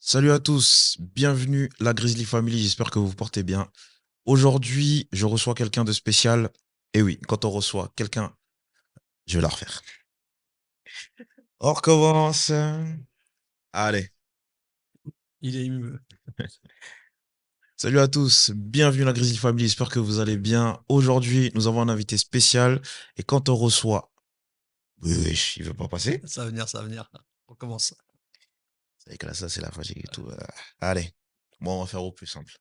Salut à tous, bienvenue la Grizzly Family, j'espère que vous vous portez bien. Aujourd'hui, je reçois quelqu'un de spécial. Et oui, quand on reçoit quelqu'un, je vais la refaire. On recommence. Allez. Il est ému. Salut à tous, bienvenue la Grizzly Family, j'espère que vous allez bien. Aujourd'hui, nous avons un invité spécial. Et quand on reçoit... Oui, il veut pas passer. Ça va venir, ça va venir. On commence. C'est vrai que là, ça, c'est la fatigue et tout. Allez, bon, on va faire au plus simple.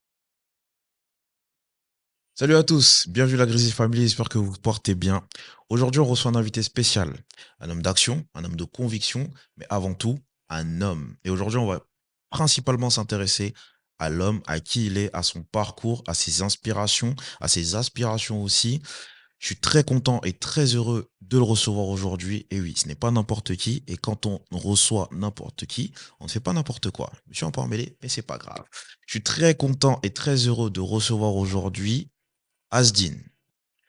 Salut à tous, bienvenue à la Grizzly Family, j'espère que vous vous portez bien. Aujourd'hui, on reçoit un invité spécial, un homme d'action, un homme de conviction, mais avant tout, un homme. Et aujourd'hui, on va principalement s'intéresser à l'homme, à qui il est, à son parcours, à ses inspirations, à ses aspirations aussi. Je suis très content et très heureux de le recevoir aujourd'hui. Et oui, ce n'est pas n'importe qui. Et quand on reçoit n'importe qui, on ne fait pas n'importe quoi. Je me suis un peu emmêlé, mais c'est pas grave. Je suis très content et très heureux de recevoir aujourd'hui Asdin.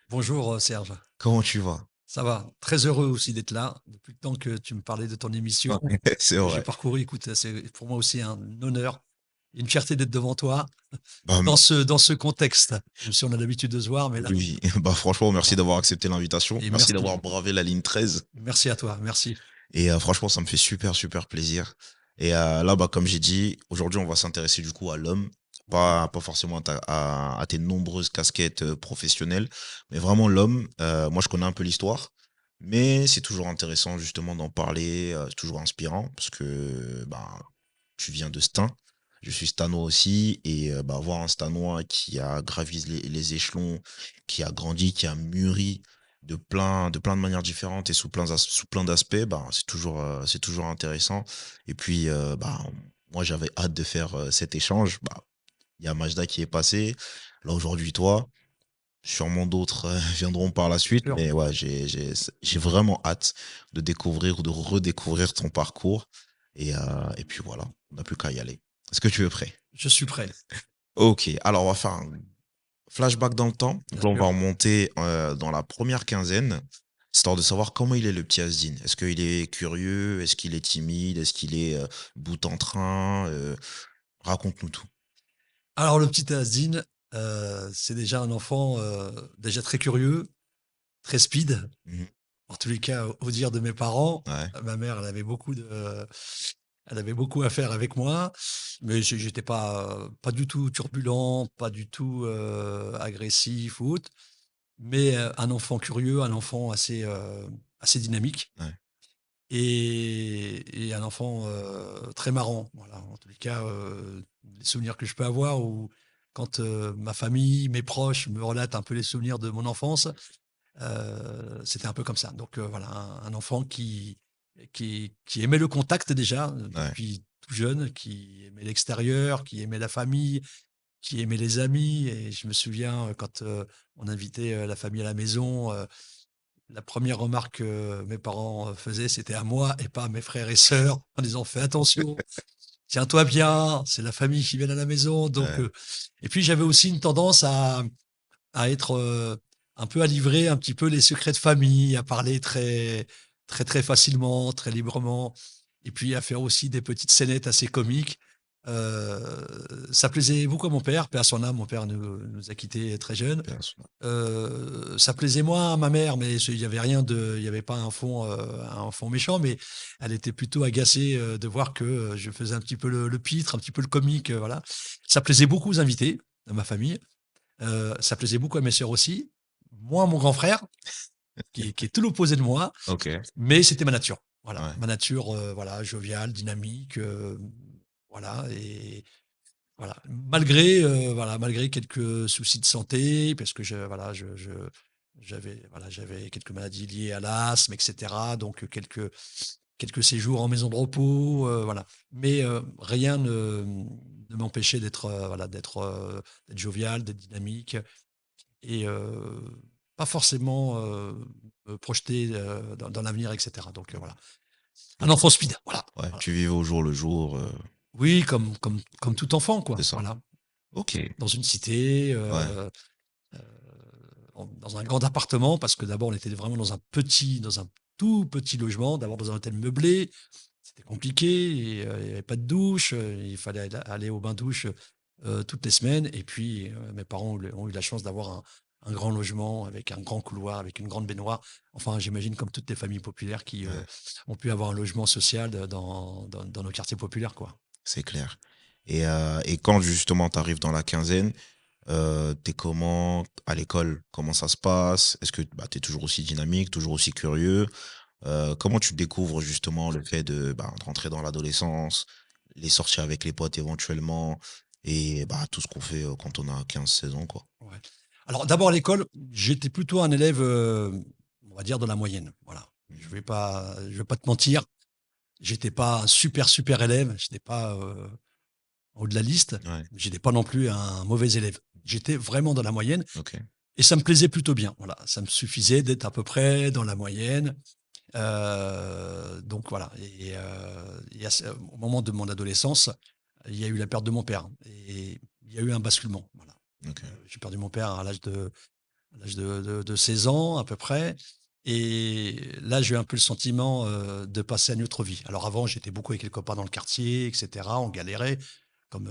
Bonjour Serge. Comment tu vas? Ça va. Très heureux aussi d'être là. Depuis le temps que tu me parlais de ton émission, Ouais, c'est que j'ai vrai. parcouru, écoute, c'est pour moi aussi un honneur et une fierté d'être devant toi Bah, dans ce contexte. Même si on a l'habitude de se voir, mais là, oui, bah franchement, merci voilà. d'avoir accepté l'invitation. Et Merci merci. d'avoir bravé la ligne 13. Merci à toi. Merci. Et franchement, ça me fait super, super plaisir. Et là, bah, comme j'ai dit, aujourd'hui, on va s'intéresser du coup à l'homme. Oui. Pas forcément à tes nombreuses casquettes professionnelles, mais vraiment l'homme. Moi, je connais un peu l'histoire, mais c'est toujours intéressant justement d'en parler. C'est toujours inspirant parce que bah, tu viens de Stein. Je suis Stanois aussi, et bah, voir un Stanois qui a gravi les échelons, qui a grandi, qui a mûri de plein de manières différentes et sous plein d'aspects, bah, c'est toujours intéressant. Et puis, bah, moi, j'avais hâte de faire cet échange. Bah, il y a Majda qui est passé. Là, aujourd'hui, toi. Sûrement d'autres viendront par la Bien suite, sûr. mais ouais, j'ai vraiment hâte de découvrir ou de redécouvrir ton parcours. Et puis voilà, on n'a plus qu'à y aller. Est-ce que tu es prêt? Je suis prêt. Ok, alors on va faire un flashback dans le temps. Bien Donc là, on va sûr. remonter dans la première quinzaine, histoire de savoir comment il est le petit Asdine. Est-ce qu'il est curieux? Est-ce qu'il est timide? Est-ce qu'il est bout en train? Raconte-nous tout. Alors, le petit Asdine, c'est déjà un enfant déjà très curieux, très speed. Mhm. En tous les cas, au dire de mes parents, Ouais, ma mère, elle avait beaucoup à faire avec moi, mais j'étais pas du tout turbulent, pas du tout agressif ou autre, mais un enfant curieux, un enfant assez dynamique ouais. et un enfant très marrant. Voilà, en tous les cas, les souvenirs que je peux avoir ou quand ma famille, mes proches me relatent un peu les souvenirs de mon enfance, c'était un peu comme ça. Donc voilà, un enfant qui aimait le contact déjà Ouais. depuis tout jeune, qui aimait l'extérieur, qui aimait la famille, qui aimait les amis. Et je me souviens quand on invitait la famille à la maison, la première remarque que mes parents faisaient, c'était à moi et pas à mes frères et sœurs, en disant fais attention, tiens-toi bien, c'est la famille qui vient à la maison. Donc, Ouais. et puis j'avais aussi une tendance à être un peu à livrer un petit peu les secrets de famille, à parler très facilement, très librement, et puis à faire aussi des petites scénettes assez comiques. Ça plaisait beaucoup à mon père, paix à son âme, mon père nous a quittés très jeunes. Personne. Ça plaisait moins à ma mère, mais il y avait rien il y avait pas un fond méchant, mais elle était plutôt agacée de voir que je faisais un petit peu le pitre, un petit peu le comique, voilà. Ça plaisait beaucoup aux invités de ma famille. Ça plaisait beaucoup à mes sœurs aussi, moins à mon grand frère, qui est tout l'opposé de moi, Ok. mais c'était ma nature. Voilà, Ouais. ma nature, voilà, joviale, dynamique, voilà et voilà. Malgré quelques soucis de santé, parce que j'avais quelques maladies liées à l'asthme, et cetera, donc quelques séjours en maison de repos, voilà. Mais rien ne m'empêchait d'être jovial, d'être dynamique et pas forcément me projeter dans l'avenir, et cetera. Donc voilà. Un enfant speed, voilà, Ouais, voilà. tu vivais au jour le jour, Oui, comme tout enfant, c'est quoi, ça. voilà. Ok. Dans une cité, Ouais. heu, dans un grand appartement parce que d'abord on était vraiment dans un tout petit logement, d'abord dans un hôtel meublé, c'était compliqué, et il y avait pas de douche, il fallait aller au bain-douche, toutes les semaines, et puis, mes parents ont eu la chance d'avoir un grand logement avec un grand couloir, avec une grande baignoire. Enfin, j'imagine comme toutes les familles populaires qui, Ouais, ont pu avoir un logement social dans nos quartiers populaires, quoi. c'est clair. Et quand justement tu arrives dans la quinzaine, tu comment à l'école? Comment ça se passe? Est-ce que, bah, tu es toujours aussi dynamique, toujours aussi curieux? Comment tu découvres justement le fait de rentrer dans l'adolescence, les sorties avec les potes éventuellement et bah, tout ce qu'on fait, quand on a 15 16 ans, quoi? Ouais. Alors d'abord à l'école, j'étais plutôt un élève, on va dire de la moyenne, voilà. Mmh. Je vais pas te mentir, j'étais pas un super, super élève, j'étais pas, en haut de la liste, Ouais, j'étais pas non plus un mauvais élève. J'étais vraiment dans la moyenne, OK. et ça me plaisait plutôt bien, voilà. Ça me suffisait d'être à peu près dans la moyenne, donc voilà, et au moment de mon adolescence, il y a eu la perte de mon père, et il y a eu un basculement, voilà. OK. J'ai perdu mon père à l'âge de 16 ans à peu près, et là, j'ai eu un peu le sentiment, de passer à une autre vie. Alors avant, j'étais beaucoup avec les copains dans le quartier et cetera, on galérait comme,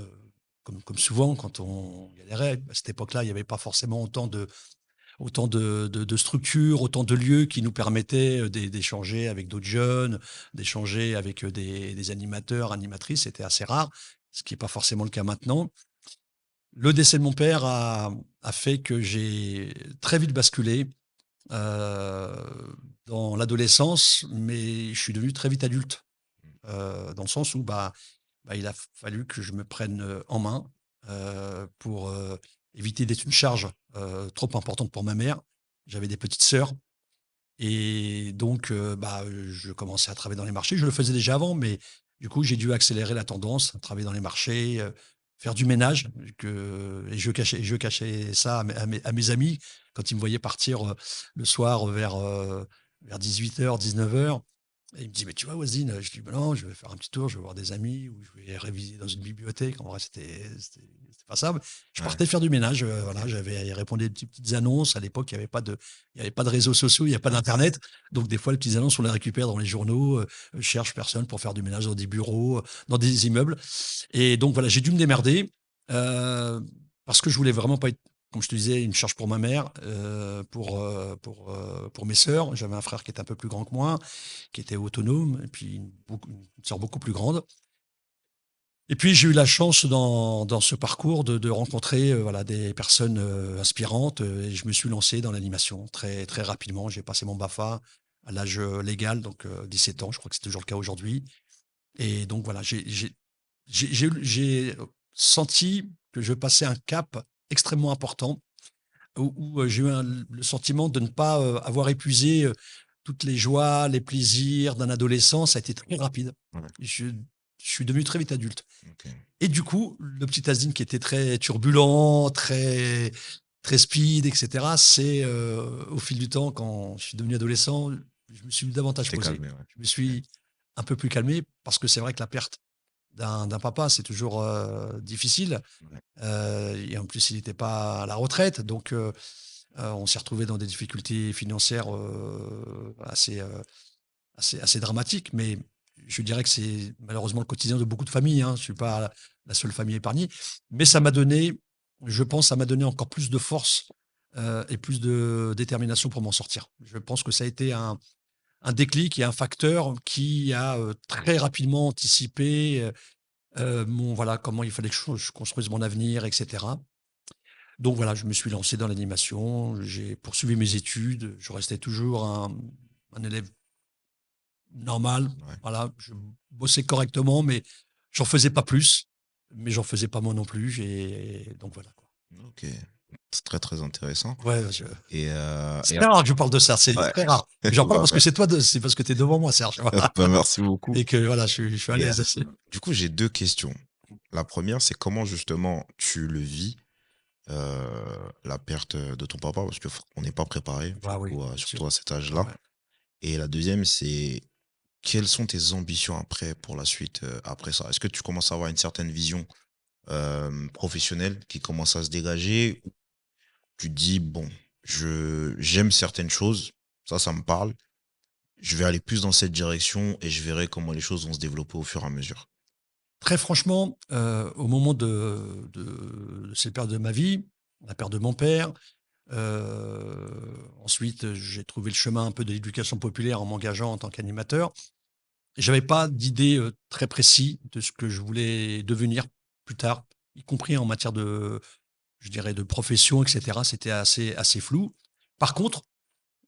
comme souvent quand on galérait. À cette époque-là, il n'y avait pas forcément autant de structures, autant de lieux qui nous permettaient, d'échanger avec d'autres jeunes, d'échanger avec, des animateurs, animatrices. C'était assez rare, ce qui est pas forcément le cas maintenant. Le décès de mon père a fait que j'ai très vite basculé, heu, dans l'adolescence, mais je suis devenu très vite adulte, dans le sens où, il a fallu que je me prenne, en main, pour, éviter d'être une charge, trop importante pour ma mère. J'avais des petites sœurs, et donc, je commençais à travailler dans les marchés. Je le faisais déjà avant, mais du coup, j'ai dû accélérer la tendance, travailler dans les marchés, faire du ménage, et je cachais ça à mes amis quand ils me voyaient partir, le soir vers 18h, 19h. Et il me dit: «Mais tu vas aux Zine?» Je dis: «Bah non, je vais faire un petit tour, je vais voir des amis, ou je vais réviser dans une bibliothèque». En vrai, c'était pas ça. Je Ouais, partais faire du ménage, voilà, OK. j'avais répondais à des petites annonces. À l'époque, il y avait pas de réseaux sociaux, il y a pas d'internet. Donc des fois, les petites annonces, on les récupère dans les journaux, «Cherche personne pour faire du ménage dans des bureaux, dans des immeubles». Et donc voilà, j'ai dû me démerder, heu, parce que je voulais vraiment pas être, comme je te disais, une charge pour ma mère, pour mes sœurs. J'avais un frère qui était un peu plus grand que moi, qui était autonome, et puis une sœur beaucoup plus grande. Et puis j'ai eu la chance dans ce parcours de rencontrer, voilà, des personnes, inspirantes, et je me suis lancé dans l'animation très, très rapidement. J'ai passé mon BAFA à l'âge, légal, donc 17 ans, je crois que c'est toujours le cas aujourd'hui. Et donc voilà, j'ai senti que je passais un cap extrêmement important, où j'ai eu le sentiment de ne pas, avoir épuisé, toutes les joies, les plaisirs d'un adolescent. Ça a été très rapide. Ouais, Je suis devenu très vite adulte, OK. et du coup, le petit Azzin qui était très turbulent, très très speed, et cetera, c'est, au fil du temps, quand je suis devenu adolescent, je me suis davantage Tu posé. calmé, ouais. Je me OK. suis un peu plus calmé, parce que c'est vrai que la perte d'un papa, c'est toujours, difficile, Ouais. et en plus, il n'était pas à la retraite, donc on s'est retrouvé dans des difficultés financières, assez dramatiques. Mais je dirais que c'est malheureusement le quotidien de beaucoup de familles, hein. Je suis pas la seule famille épargnée, mais ça m'a donné encore plus de force, et plus de détermination pour m'en sortir. Je pense que ça a été un déclic et un facteur qui a, très rapidement anticipé, voilà, comment il fallait que je construise mon avenir, et cetera. Donc voilà, je me suis lancé dans l'animation, j'ai poursuivi mes études, je restais toujours un élève normal, Ouais. voilà, je bossais correctement, mais j'en faisais pas plus, mais j'en faisais pas moins non plus, et donc voilà, quoi. OK. C'est très, très intéressant Ouais, et c'est très rare que je parle de ça, c'est ouais. très rare. J'en parle Bah, parce que c'est parce que tu es devant moi, Serge, voilà, bah, merci beaucoup et que voilà, je suis à et l'aise. du coup, j'ai 2 questions. La première, c'est comment justement tu le vis, la perte, de ton papa? Parce que f on n'est pas préparé, Bah oui, bien surtout sûr. à cet âge-là. Ouais. Et la deuxième, c'est quelles sont tes ambitions après, pour la suite, après ça? Est-ce que tu commences à avoir une certaine vision, professionnelle qui commence à se dégager? Ou tu te dis: «Bon, je j'aime certaines choses, ça me parle, je vais aller plus dans cette direction et je verrai comment les choses vont se développer au fur et à mesure. Très franchement, au moment de cette période de ma vie, la perte de mon père, ensuite, j'ai trouvé le chemin un peu de l'éducation populaire en m'engageant en tant qu'animateur. J'avais pas d'idée, très précis de ce que je voulais devenir plus tard, y compris en matière de, je dirais, de profession et cetera. C'était assez flou. Par contre,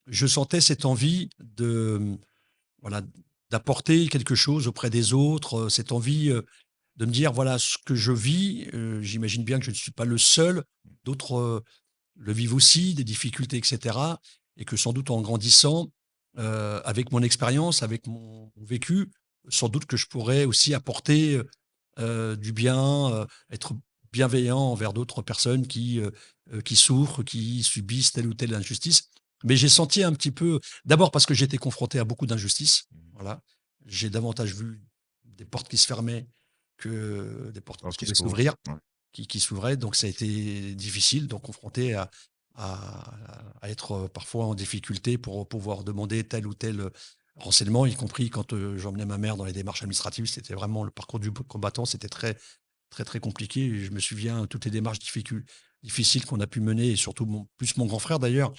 je sentais cette envie de, voilà, d'apporter quelque chose auprès des autres, cette envie, de me dire: «Voilà ce que je vis, j'imagine bien que je ne suis pas le seul, d'autres, le vivent aussi, des difficultés et cetera, et que sans doute en grandissant, avec mon expérience, avec mon vécu, sans doute que je pourrais aussi apporter, du bien, être bienveillant envers d'autres personnes qui souffrent, qui subissent telle ou telle injustice. Mais j'ai senti un petit peu d'abord parce que j'ai été confronté à beaucoup d'injustices, Mmh. voilà. J'ai davantage vu des portes qui se fermaient que des portes qui Lorsqu'il pouvaient s'ouvre. s'ouvrir, Ouais. qui s'ouvraient, donc ça a été difficile, donc confronté à être, parfois en difficulté pour pouvoir demander tel ou tel, renseignement, y compris quand, j'emmenais ma mère dans les démarches administratives. C'était vraiment le parcours du combattant, c'était très, très, très compliqué, et je me souviens toutes les démarches difficiles qu'on a pu mener, et surtout mon grand frère d'ailleurs,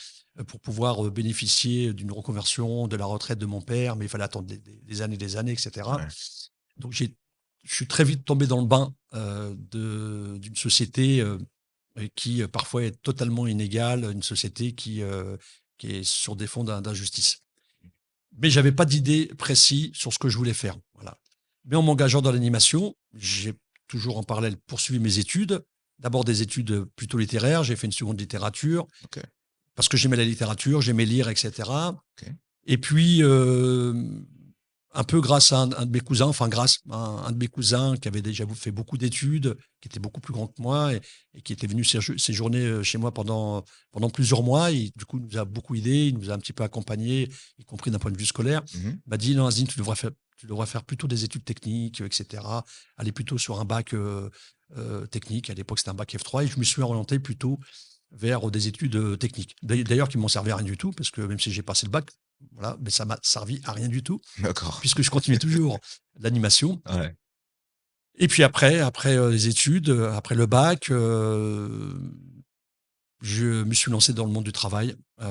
pour pouvoir, bénéficier d'une reconversion, de la retraite de mon père, mais il fallait attendre des années et cetera. Ouais. Donc je suis très vite tombé dans le bain, de d'une société, qui, parfois est totalement inégale, une société qui est sur des fonds d'injustice. Mais j'avais pas d'idée précis sur ce que je voulais faire, voilà. Mais en m'engageant dans l'animation, j'ai toujours en parallèle poursuivi mes études. D'abord des études, plutôt littéraires, j'ai fait une seconde littérature OK. parce que j'aimais la littérature, j'aimais lire et cetera. OK. Et puis, un peu grâce à un de mes cousins, enfin grâce à un de mes cousins qui avait déjà fait beaucoup d'études, qui était beaucoup plus grand que moi, et qui était venu séjourner, chez moi pendant plusieurs mois. Et du coup, il nous a beaucoup aidés, il nous a un petit peu accompagnés, y compris d'un point de vue scolaire. Mmh. Il m'a dit: «Non, Azine, tu devrais faire plutôt des études techniques, et cetera. Aller plutôt sur un bac, technique». À l'époque, c'était un bac F3, et je me suis orienté plutôt vers des études, techniques. D'ailleurs, qui m'ont servi à rien du tout, parce que même si j'ai passé le bac, voilà, mais ça m'a servi à rien du tout, D'accord. puisque je continuais toujours l'animation. Ouais. Et puis après, les études, après le bac, je me suis lancé dans le monde du travail, OK.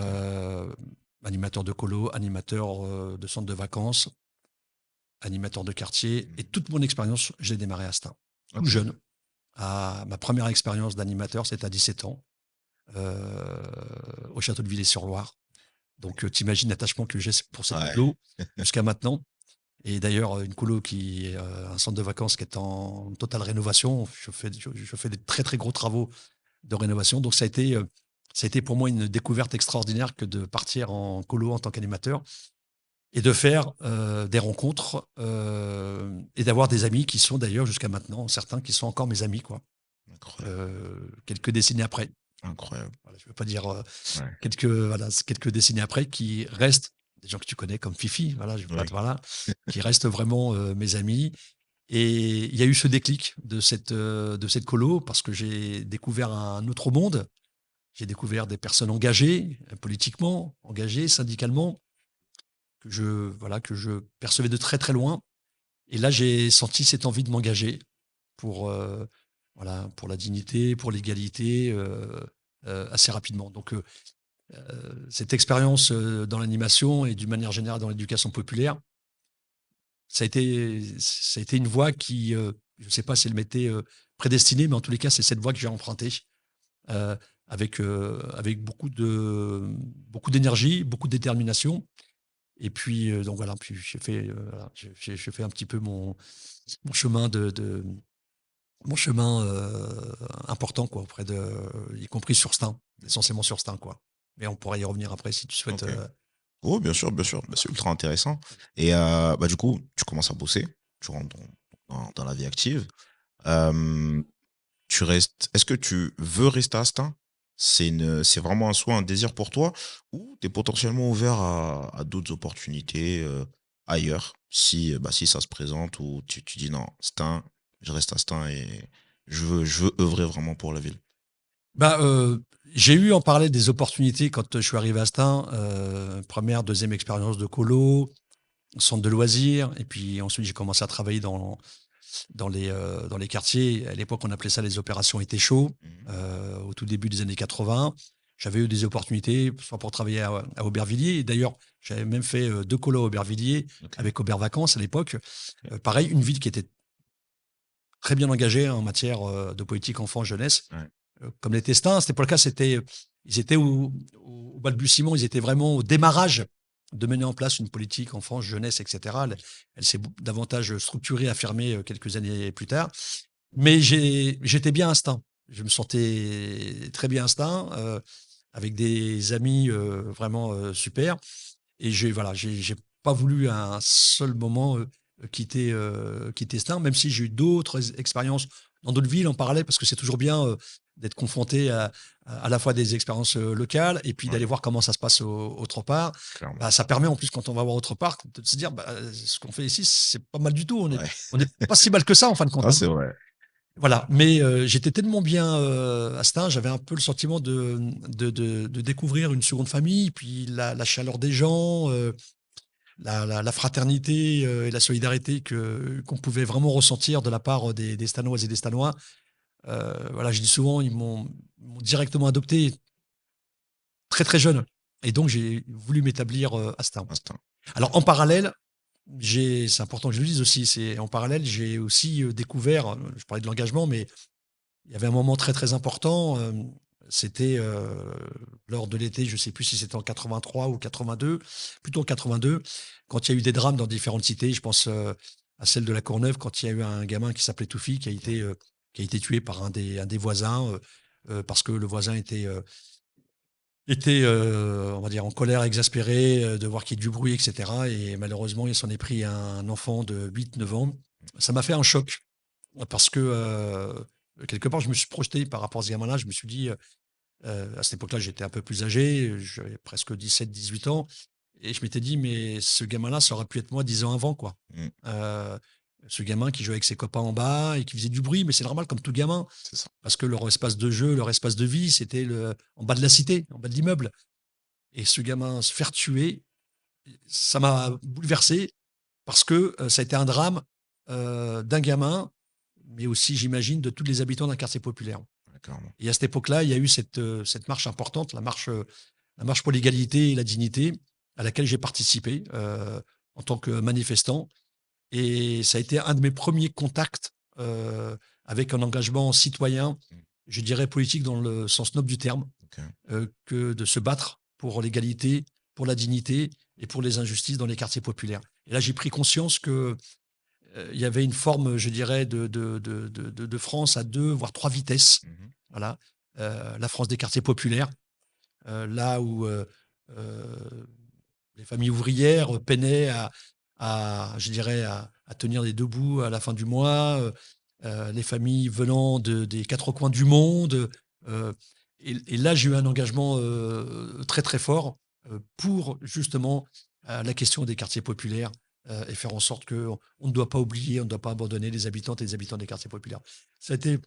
animateur de colo, animateur, de centre de vacances, animateur de quartier, et Mmh. toute mon expérience, je l'ai démarrée à Stein, tout OK. jeune. Ma première expérience d'animateur, c'était à 17 ans, au château de Villers-sur-Loire. Donc, tu l'attachement que j'ai pour cette Ouais. colo jusqu'à maintenant. Et d'ailleurs, une colo qui est, un centre de vacances qui est en totale rénovation. Je fais des très, très gros travaux de rénovation. Donc ça a été pour moi une découverte extraordinaire que de partir en colo en tant qu'animateur, et de faire, des rencontres, et d'avoir des amis qui sont d'ailleurs jusqu'à maintenant, certains qui sont encore mes amis, quoi, Incroyable, quelques décennies après. incroyable. Voilà, je ne veux pas dire, Ouais. quelques décennies après, qui restent des gens que tu connais comme Fifi, voilà, je veux pas Oui. voilà, qui restent vraiment, mes amis. Et il y a eu ce déclic de cette colo, parce que j'ai découvert un autre monde. J'ai découvert des personnes engagées, politiquement, engagées, syndicalement, que je percevais de très, très loin. Et là, j'ai senti cette envie de m'engager pour, voilà, pour la dignité, pour l'égalité, assez rapidement. Donc, cette expérience, dans l'animation et d'une manière générale dans l'éducation populaire, ça a été une voie qui, je ne sais pas si elle m'était, prédestinée, mais en tous les cas, c'est cette voie que j'ai empruntée, heu, avec beaucoup d'énergie, beaucoup de détermination. Et puis, donc voilà, puis j'ai fait, voilà, j'ai fait un petit peu mon chemin mon chemin, important, quoi, auprès de, y compris sur Stein, essentiellement sur Stein, quoi. Mais on pourrait y revenir après si tu souhaites, OK. Oh, bien sûr, bien sûr. Bah, c'est ultra intéressant et bah, du coup, tu commences à bosser, tu rentres dans la vie active. Hem, Tu restes est-ce que tu veux rester à Stein? C'est vraiment un souhait, un désir pour toi? Ou tu es potentiellement ouvert à d'autres opportunités, ailleurs? Si, bah, si ça se présente ou tu dis: «Non, Stein, je reste à Stein et je veux œuvrer vraiment pour la ville». Bah, j'ai eu en parallèle des opportunités quand, je suis arrivé à Stein, 1re, 2e expérience de colo, centre de loisirs et puis ensuite j'ai commencé à travailler dans les quartiers. À l'époque, on appelait ça les opérations été chaud, Mmh. au tout début des années 80. J'avais eu des opportunités, soit pour travailler à Aubervilliers et d'ailleurs, j'avais même fait, 2 colos à Aubervilliers OK, avec Aubert Vacances à l'époque. OK. Pareil, une ville qui était très bien engagée en matière, de politique enfant-jeunesse. Ouais. Comme les Testins, à cette époque-là, ils étaient au balbutiement, ils étaient vraiment au démarrage de mener en place une politique enfance, jeunesse, et cetera. Elle s'est davantage structurée, affirmée quelques années plus tard. Mais j'étais bien à Stein. Je me sentais très bien à Stein, avec des amis vraiment super. Et voilà, j'ai pas voulu à un seul moment quitter Stein, même si j'ai eu d'autres expériences dans d'autres villes en parallèle, parce que c'est toujours bien d'être confronté à la fois des expériences locales et puis Ouais, d'aller voir comment ça se passe autre part. clairement. Bah, ça permet en plus, quand on va voir autre part, de se dire bah, ce qu'on fait ici, c'est pas mal du tout. Ouais. On est pas si mal que ça en fin de compte, Ah, hein. c'est vrai. Voilà, mais j'étais tellement bien à Stein, j'avais un peu le sentiment de découvrir une seconde famille, puis la chaleur des gens, la fraternité et la solidarité qu'on pouvait vraiment ressentir de la part des Stanoises et des Stanois. Voilà, je dis souvent, ils m'ont directement adopté très très jeune, et donc j'ai voulu m'établir à Stein. Instinct. Alors en parallèle, c'est important que je le dise aussi, c'est en parallèle, j'ai aussi découvert, je parlais de l'engagement, mais il y avait un moment très, très important, c'était, lors de l'été, je ne sais plus si c'était en 83 ou 82, plutôt en 82, quand il y a eu des drames dans différentes cités. Je pense, à celle de La Courneuve, quand il y a eu un gamin qui s'appelait Toufi, qui a été tué par un des voisins, parce que le voisin était, on va dire, en colère, exaspéré, de voir qu'il y ait du bruit, et cetera, et malheureusement, il s'en est pris à un enfant de 8, 9 ans. Ça m'a fait un choc parce que, quelque part, je me suis projeté par rapport à ce gamin-là. Je me suis dit, à cette époque-là, j'étais un peu plus âgé, j'avais presque 17, 18 ans, et je m'étais dit: «Mais ce gamin-là, ça aurait pu être moi 10 ans avant, quoi». Mmh. Heu, Ce gamin qui jouait avec ses copains en bas et qui faisait du bruit, mais c'est normal comme tout gamin, C'est ça. parce que leur espace de jeu, leur espace de vie, c'était en bas de la cité, en bas de l'immeuble, et ce gamin se faire tuer, ça m'a bouleversé parce que, ça a été un drame, d'un gamin, mais aussi, j'imagine, de tous les habitants d'un quartier populaire. Ouais, clairement. Et à cette époque-là, il y a eu cette marche importante, la marche pour l'égalité et la dignité, à laquelle j'ai participé, en tant que manifestant, et ça a été un de mes premiers contacts, avec un engagement citoyen, Mmh. je dirais politique dans le sens noble du terme, OK. que de se battre pour l'égalité, pour la dignité et pour les injustices dans les quartiers populaires. Et là, j'ai pris conscience que, il y avait une forme, je dirais, de France à 2 voire 3 vitesses. Mmh. Voilà, la France des quartiers populaires, là où, heu, les familles ouvrières peinaient je dirais, à tenir les 2 bouts à la fin du mois, les familles venant des 4 coins du monde, et là, j'ai eu un engagement, très, très fort, pour justement, la question des quartiers populaires, et faire en sorte qu'on ne doit pas oublier, on ne doit pas abandonner les habitantes et les habitants des quartiers populaires. Ça a été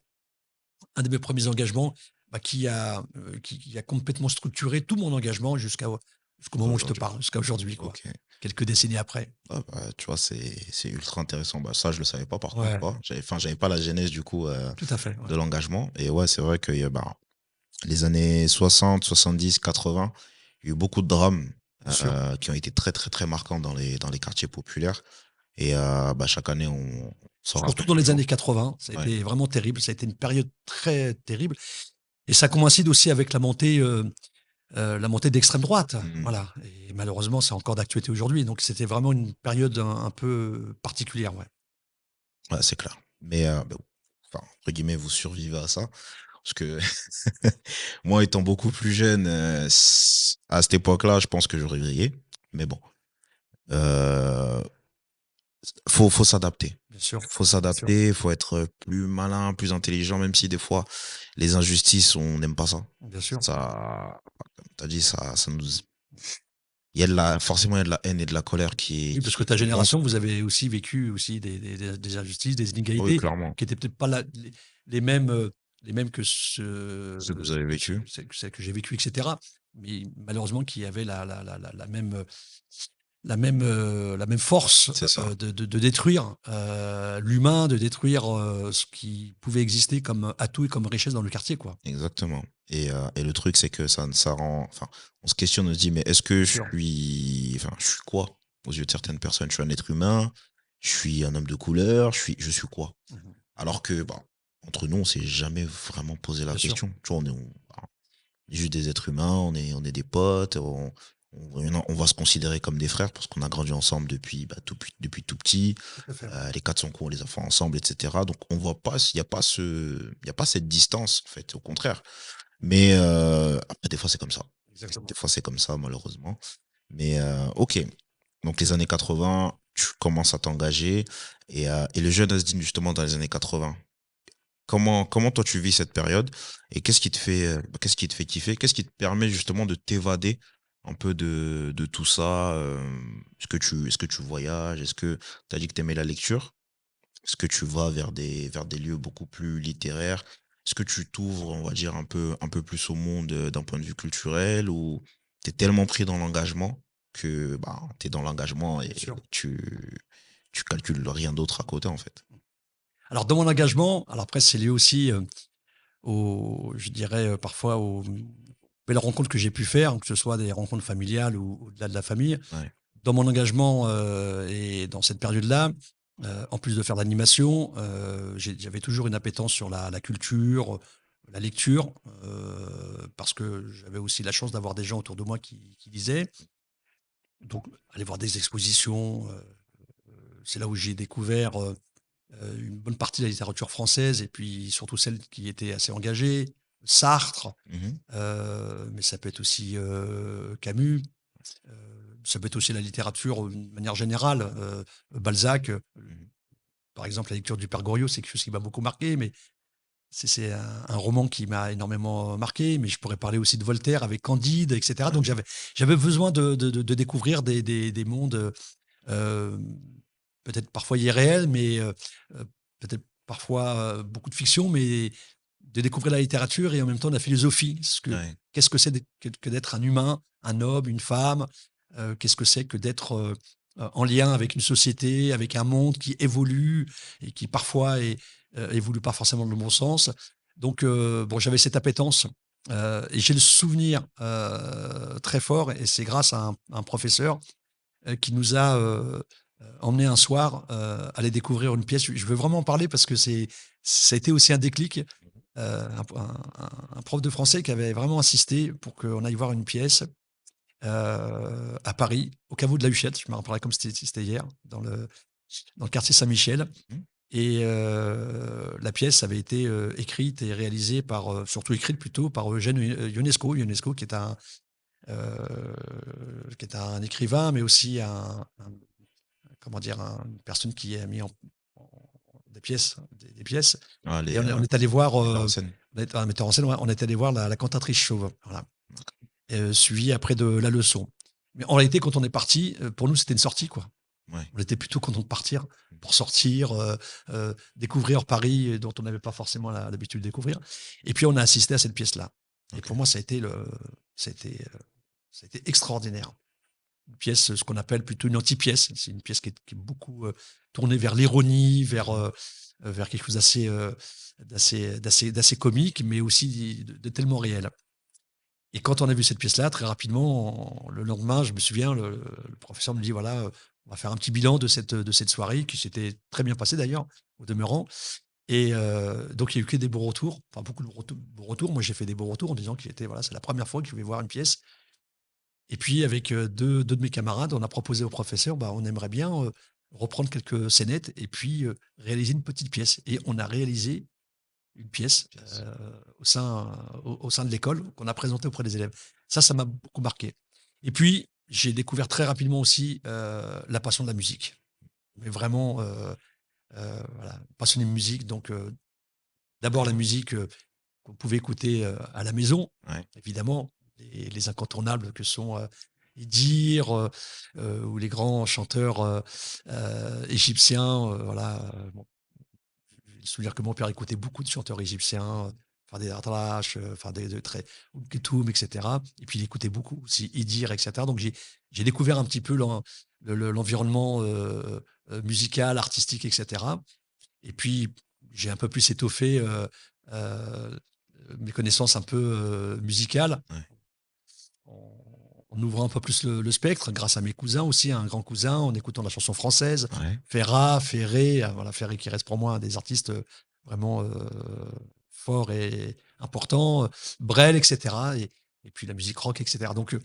un de mes premiers engagements, bah, qui a complètement structuré tout mon engagement jusqu'au moment où je te Aujourd'hui. parle, jusqu'à aujourd'hui, quoi. OK. Quelques décennies après. Ah bah, tu vois, c'est ultra intéressant. Bah, ça, je le savais pas par contre, Ouais, pas. J'avais pas la genèse du coup, tout à fait, ouais. de l'engagement. Et ouais, c'est vrai que bah, les années 60, 70, 80, il y a eu beaucoup de drames, Bien sûr. qui ont été très, très, très marquants dans les quartiers populaires. Et bah, chaque année, on s'en Surtout rappelle dans les toujours. années 80, ça a Ouais. été vraiment terrible. Ça a été une période très terrible, et ça coïncide aussi avec la montée d'extrême droite. Mmh. Voilà, et malheureusement, c'est encore d'actualité aujourd'hui. Donc c'était vraiment une période un peu particulière, ouais. Ouais, c'est clair. Mais bah, enfin, entre guillemets, «vous survivez à ça». Parce que moi, étant beaucoup plus jeune, à cette époque-là, je pense que j'aurais vrillé. Mais bon, heu, faut s'adapter. Bien sûr, Faut bien sûr, s'adapter, faut être plus malin, plus intelligent, même si des fois, les injustices, on n'aime pas ça. bien sûr. Ça, comme tu as dit, ça nous il y a de la forcément, il y a de la haine et de la colère Oui, parce que ta qui monte. génération, vous avez aussi vécu aussi des injustices, des Oui, inégalités clairement. qui étaient peut-être pas les mêmes, les mêmes que Ce que vous avez vécu, celles que j'ai vécues, et cetera. Mais malheureusement qui avaient la même force, c'est ça, de détruire, l'humain, de détruire, ce qui pouvait exister comme atout et comme richesse dans le quartier, quoi. exactement. Et le truc, c'est que ça rend, enfin, on se questionne, on se dit, mais est-ce que Bien sûr. je suis quoi aux yeux de certaines personnes? Je suis un être humain, je suis un homme de couleur, je suis quoi? Mmh. Alors que, bah, entre nous, on s'est jamais vraiment posé la Bien sûr. question. Tu vois, bah, on est juste des êtres humains, on est des potes, on va se considérer comme des frères parce qu'on a grandi ensemble depuis, bah, depuis tout petit. Tout à fait, ouais. Les 4 sont on les a fait ensemble, et cetera. Donc on voit pas, il y a pas cette distance, en fait, au contraire. Mais après, des fois, c'est comme ça. Des Exactement. fois, c'est comme ça, malheureusement. Mais OK. Donc les années 80, tu commences à t'engager et le jeune Asdin, justement, dans les années 80, comment toi tu vis cette période et qu'est-ce qui te fait kiffer? Qu'est-ce qui te permet justement de t'évader un peu de tout ça? Est-ce que tu voyages? Est-ce que tu as dit que tu aimais la lecture? Est-ce que tu vas vers des lieux beaucoup plus littéraires? Est-ce que tu t'ouvres, on va dire, un peu plus au monde, d'un point de vue culturel ou tu es tellement pris dans l'engagement que, bah, tu es dans l'engagement Bien et sûr. tu calcules rien d'autre à côté, en fait? Alors dans mon engagement, alors après c'est lié aussi, aux je dirais, parfois aux, belles rencontres que j'ai pu faire, que ce soit des rencontres familiales ou au-delà de la famille. Ouais. Dans mon engagement, et dans cette période-là, en plus de faire de l'animation, j'avais toujours une appétence sur la culture, la lecture, parce que j'avais aussi la chance d'avoir des gens autour de moi qui lisaient. Donc aller voir des expositions, c'est là où j'ai découvert, une bonne partie de la littérature française et puis surtout celle qui était assez engagée. Sartre, Mmh. mais ça peut être aussi, Camus, ça peut être aussi la littérature, d'une manière générale, Balzac, Mmh. par exemple, la lecture du Père Goriot, c'est quelque chose qui m'a beaucoup marqué, mais c'est un roman qui m'a énormément marqué, mais je pourrais parler aussi de Voltaire avec Candide, et cetera. Ouais. Donc j'avais besoin de découvrir des mondes, peut-être parfois irréels, mais peut-être parfois, beaucoup de fiction, mais de découvrir la littérature et en même temps la philosophie. Ouais. Qu'est-ce que c'est que d'être un humain, un homme, une femme? Qu'est-ce que c'est que d'être, en lien avec une société, avec un monde qui évolue et qui parfois évolue pas forcément dans le bon sens. Donc bon, j'avais cette appétence, et j'ai le souvenir, très fort et c'est grâce à un professeur, qui nous a, emmenés un soir, aller découvrir une pièce. Je veux vraiment en parler parce que ça a été aussi un déclic. Un prof de français qui avait vraiment insisté pour qu'on aille voir une pièce, à Paris, au caveau de la Huchette. Je me rappellerai comme c'était hier, dans le quartier Saint-Michel. Mmh. Et la pièce avait été, écrite et réalisée par, surtout écrite plutôt par Eugène Ionesco. Ionesco qui est un écrivain, mais aussi comment dire? Une personne qui a mis en des pièces, des pièces. Ah, Et on est allé les voir, metteurs en scène. on est un metteur en scène, ouais, on est allé voir la Cantatrice chauve, voilà. Suivi après de La Leçon. Mais en réalité, quand on est parti, pour nous, c'était une sortie, quoi. Ouais. On était plutôt contents de partir, pour sortir, découvrir Paris, dont on n'avait pas forcément l'habitude de découvrir. Et puis on a assisté à cette pièce-là. Et OK. pour moi, ça a été, ça a été extraordinaire. Une pièce, ce qu'on appelle plutôt une anti-pièce. C'est une pièce qui est beaucoup, tournée vers l'ironie, Mmh. vers quelque chose d'assez comique, mais aussi de tellement réel. Et quand on a vu cette pièce-là, très rapidement, le lendemain, je me souviens, le professeur me dit: «Voilà, on va faire un petit bilan de cette soirée», qui s'était très bien passée d'ailleurs, au demeurant. Et donc il y a eu que des bons retours, enfin beaucoup de bons retours. Moi, j'ai fait des bons retours en disant qu'il était voilà, c'est la première fois que je vais voir une pièce. Et puis avec, 2 de mes camarades, on a proposé au professeur: «Bah, on aimerait bien, reprendre quelques scénettes et puis, réaliser une petite pièce», et on a réalisé une pièce, Pièce. au sein de l'école qu'on a présentée auprès des élèves. Ça m'a beaucoup marqué. Et puis, j'ai découvert très rapidement aussi, la passion de la musique. Mais vraiment, voilà, passionné de musique, donc d'abord la musique, qu'on pouvait écouter, à la maison, Ouais. évidemment, les incontournables que sont, Idir, ou les grands chanteurs, égyptiens, voilà, bon, j'ai le souvenir que mon père écoutait beaucoup de chanteurs égyptiens, faire des Artalash, faire des très Ketoum, et cetera. Et puis il écoutait beaucoup aussi Idir, et cetera. Donc j'ai découvert un petit peu l'environnement, musical, artistique, et cetera. Et puis j'ai un peu plus étoffé, mes connaissances un peu, musicales Ouais. en ouvrant un peu plus le spectre, grâce à mes cousins aussi, un grand cousin, en écoutant la chanson française, Ouais. Ferrat, Ferré, voilà, Ferré qui reste pour moi un des artistes vraiment forts et importants, Brel, etc. Et puis la musique rock, etc. Donc,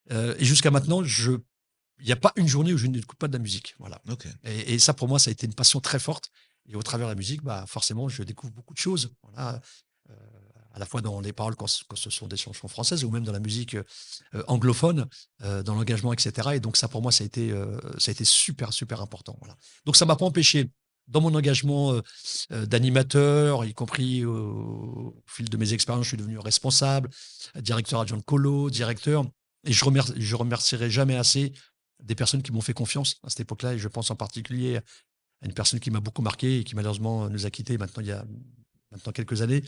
et jusqu'à maintenant, il n'y a pas une journée où je n'écoute pas de la musique. Voilà. OK. Et ça, pour moi, ça a été une passion très forte. Et au travers de la musique, bah, forcément, je découvre beaucoup de choses. Voilà. Euh, à la fois dans les paroles quand ce sont des chansons françaises ou même dans la musique anglophone, dans l'engagement, etc. Et donc ça, pour moi, ça a été super, super important. Voilà. Donc ça m'a pas empêché, dans mon engagement d'animateur, y compris au fil de mes expériences, je suis devenu responsable, directeur adjoint de colo, directeur. Et je remercierai jamais assez des personnes qui m'ont fait confiance à cette époque-là. Et je pense en particulier à une personne qui m'a beaucoup marqué et qui malheureusement nous a quittés maintenant il y a maintenant quelques années.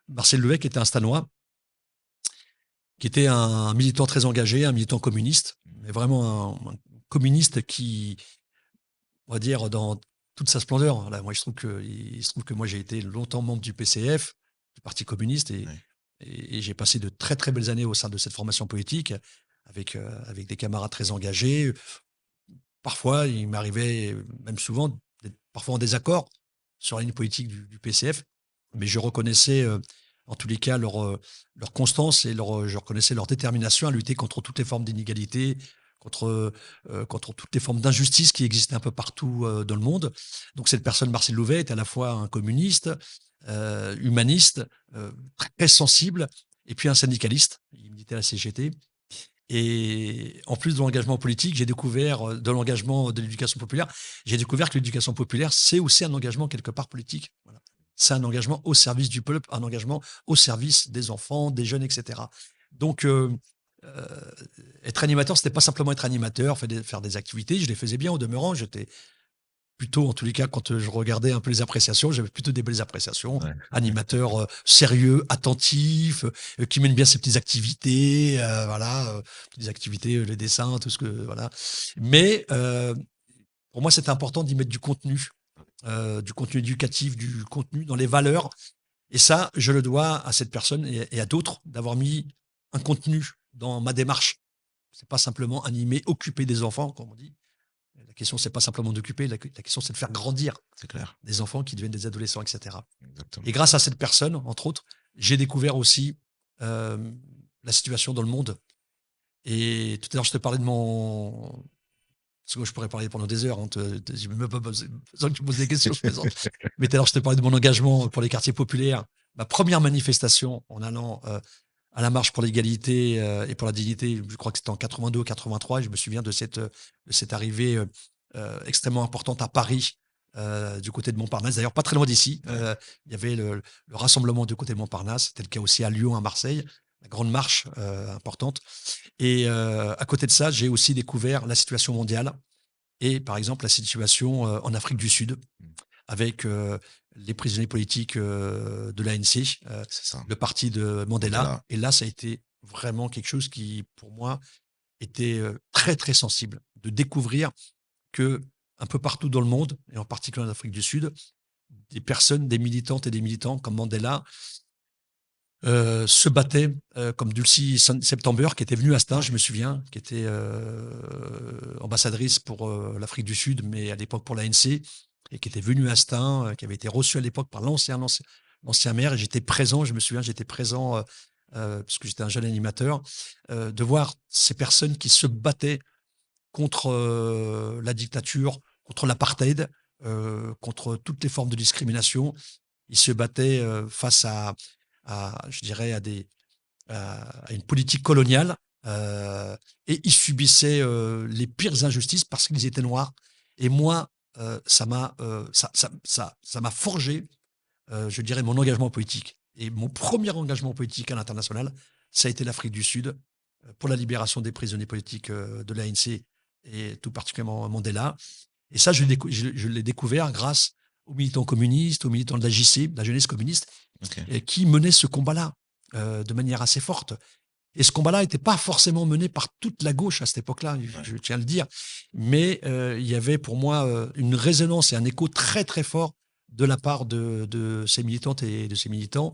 Marcel Levesque était un Stanois, qui était un militant très engagé, un militant communiste, mais vraiment un communiste qui, on va dire, dans toute sa splendeur. Là, moi, il se trouve que moi, j'ai été longtemps membre du PCF, du Parti communiste, Ouais. et j'ai passé de très très belles années au sein de cette formation politique, avec des camarades très engagés. Parfois, il m'arrivait, même souvent, d'être parfois en désaccord sur la ligne politique du PCF, mais je reconnaissais, en tous les cas, leur constance et je reconnaissais leur détermination à lutter contre toutes les formes d'inégalité, contre toutes les formes d'injustice qui existaient un peu partout dans le monde. Donc cette personne, Marcel Louvet, est à la fois un communiste, humaniste, très sensible, et puis un syndicaliste. Il militait à la CGT. Et en plus de l'engagement politique, j'ai découvert, de l'engagement de l'éducation populaire, j'ai découvert que l'éducation populaire, c'est aussi un engagement quelque part politique. Voilà. C'est un engagement au service du peuple, un engagement au service des enfants, des jeunes, etc. Donc, euh, être animateur, c'était pas simplement être animateur, faire des activités. Je les faisais bien au demeurant. J'étais plutôt, en tous les cas, quand je regardais un peu les appréciations, j'avais plutôt des belles appréciations. Ouais. Animateur sérieux, attentif, qui mène bien ses petites activités, voilà, petites activités, les dessins, tout ce que voilà. Mais pour moi, c'est important d'y mettre du contenu éducatif, du contenu dans les valeurs. Et ça, je le dois à cette personne et à d'autres d'avoir mis un contenu dans ma démarche. C'est pas simplement animer, occuper des enfants, comme on dit. La question, c'est pas simplement d'occuper, la question, c'est de faire grandir C'est clair. des enfants qui deviennent des adolescents, etc. Et Exactement. grâce à cette personne, entre autres, j'ai découvert aussi euh, la situation dans le monde. Et tout à l'heure, je te parlais de mon... Parce que moi, je pourrais parler pendant des heures. Hein, j'ai même pas besoin que tu me poses des questions, je plaisante. Mais tout à l'heure, je te parlais de mon engagement pour les quartiers populaires. Ma première manifestation en allant à la marche pour l'égalité et pour la dignité, je crois que c'était en 82 ou 83. Je me souviens de cette arrivée extrêmement importante à Paris, du côté de Montparnasse. D'ailleurs, pas très loin d'ici. Ouais. Il y avait le rassemblement du côté de Montparnasse. C'était le cas aussi à Lyon, à Marseille. La grande marche importante. Et à côté de ça, j'ai aussi découvert la situation mondiale et, par exemple, la situation en Afrique du Sud, Mmh. avec les prisonniers politiques de l'ANC, C'est ça. le parti de Mandela. Mandela. Et là, ça a été vraiment quelque chose qui, pour moi, était très, très sensible de découvrir que un peu partout dans le monde, et en particulier en Afrique du Sud, des personnes, des militantes et des militants comme Mandela se battaient, comme Dulcie September, qui était venue à Stein, je Ouais. me souviens, qui était ambassadrice pour l'Afrique du Sud, mais à l'époque pour l'ANC, et qui était venue à Stein, qui avait été reçue à l'époque par l'ancien maire, et j'étais présent, je me souviens, j'étais présent, parce que j'étais un jeune animateur, de voir ces personnes qui se battaient contre la dictature, contre l'apartheid, contre toutes les formes de discrimination. Ils se battaient face je dirais, à une politique coloniale, et ils subissaient les pires injustices parce qu'ils étaient noirs. Et moi, ça m'a forgé, je dirais, mon engagement politique. Et mon premier engagement politique à l'international, ça a été l'Afrique du Sud, pour la libération des prisonniers politiques de l'ANC et tout particulièrement Mandela. Et ça, je l'ai découvert grâce aux militants communistes, aux militants de la JC, de la jeunesse communiste, OK. et qui menaient ce combat-là de manière assez forte. Et ce combat-là n'était pas forcément mené par toute la gauche à cette époque-là, Ouais. je tiens à le dire. Mais il y avait pour moi une résonance et un écho très très fort de la part de ces militantes et de ces militants.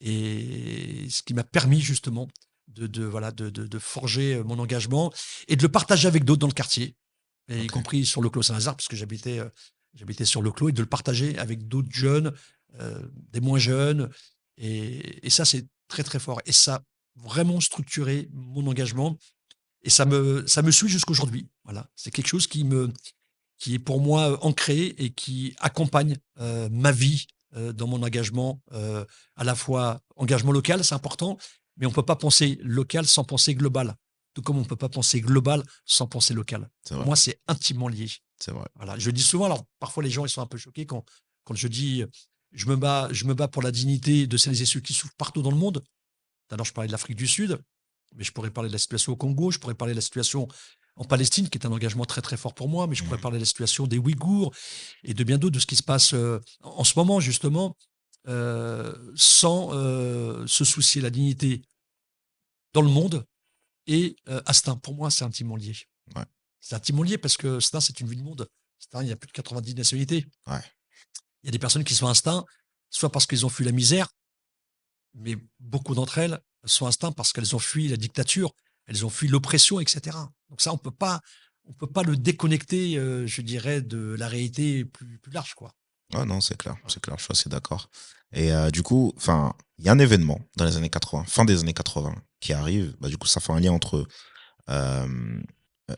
Et ce qui m'a permis justement de forger mon engagement et de le partager avec d'autres dans le quartier, et y OK. compris sur le Clos Saint-Lazare, parce que j'habitais sur le Clos, et de le partager avec d'autres jeunes, des moins jeunes. Et ça, c'est très très fort. Et ça a vraiment structuré mon engagement. Et ça me suit jusqu'aujourd'hui. Voilà. C'est quelque chose qui est pour moi ancré et qui accompagne ma vie dans mon engagement, à la fois engagement local, c'est important, mais on ne peut pas penser local sans penser global. Tout comme on ne peut pas penser global sans penser local. C'est Pour vrai, moi, c'est intimement lié. c'est vrai. Voilà. Je dis souvent, alors parfois les gens ils sont un peu choqués quand je dis je me bats pour la dignité de celles et ceux qui souffrent partout dans le monde. Tout à l'heure, je parlais de l'Afrique du Sud, mais je pourrais parler de la situation au Congo, je pourrais parler de la situation en Palestine, qui est un engagement très très fort pour moi, mais je pourrais Mmh. parler de la situation des Ouïghours et de bien d'autres, de ce qui se passe en ce moment, justement, sans se soucier de la dignité dans le monde. Et Astin, pour moi, c'est intimement lié. Ouais, C'est intimement lié parce que Astin, c'est une vue de monde. Astin, il y a plus de 90 nationalités. ouais. Il y a des personnes qui sont Astin, soit parce qu'ils ont fui la misère, mais beaucoup d'entre elles sont instinctes parce qu'elles ont fui la dictature, elles ont fui l'oppression, etc. Donc ça, on peut pas le déconnecter, je dirais, de la réalité plus large, quoi. Ah non, Voilà. c'est clair, je suis assez d'accord. Et du coup, enfin, il y a un événement dans les années 80, fin des années 80, qui arrive. Bah, du coup, ça fait un lien entre euh,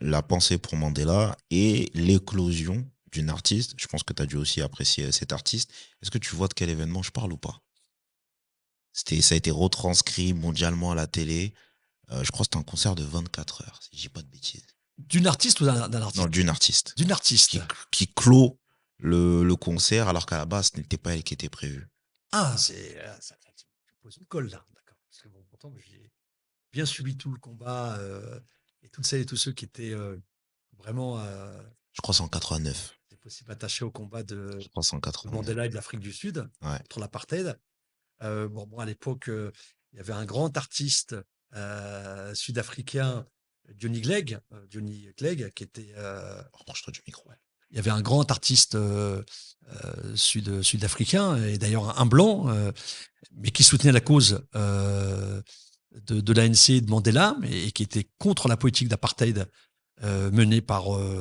la pensée pour Mandela et l'éclosion d'une artiste. Je pense que tu as dû aussi apprécier cet artiste. Est-ce que tu vois de quel événement je parle ou pas? Ça a été retranscrit mondialement à la télé. Je crois que c'était un concert de 24 heures, si je dis pas de bêtises. D'une artiste ou d'un Non, artiste? d'une artiste D'une artiste. qui clôt le concert alors qu'à la base, ce n'était pas elle qui était prévue. Ah, tu me poses une colle là, d'accord. Parce que bon, pourtant, j'ai bien suivi tout le combat et toutes celles et tous ceux qui étaient vraiment Je crois que c'est en 89. étaient possible attachés au combat Je crois que c'est en de 89. Mandela et de l'Afrique du Sud Ouais. contre l'apartheid. Bon, moi, à l'époque, il y avait un grand artiste sud-africain, Johnny Clegg, qui était. Rapproche-toi du micro. Il y avait un grand artiste sud-africain, et d'ailleurs un blanc, mais qui soutenait la cause de l'ANC et de Mandela, et qui était contre la politique d'apartheid menée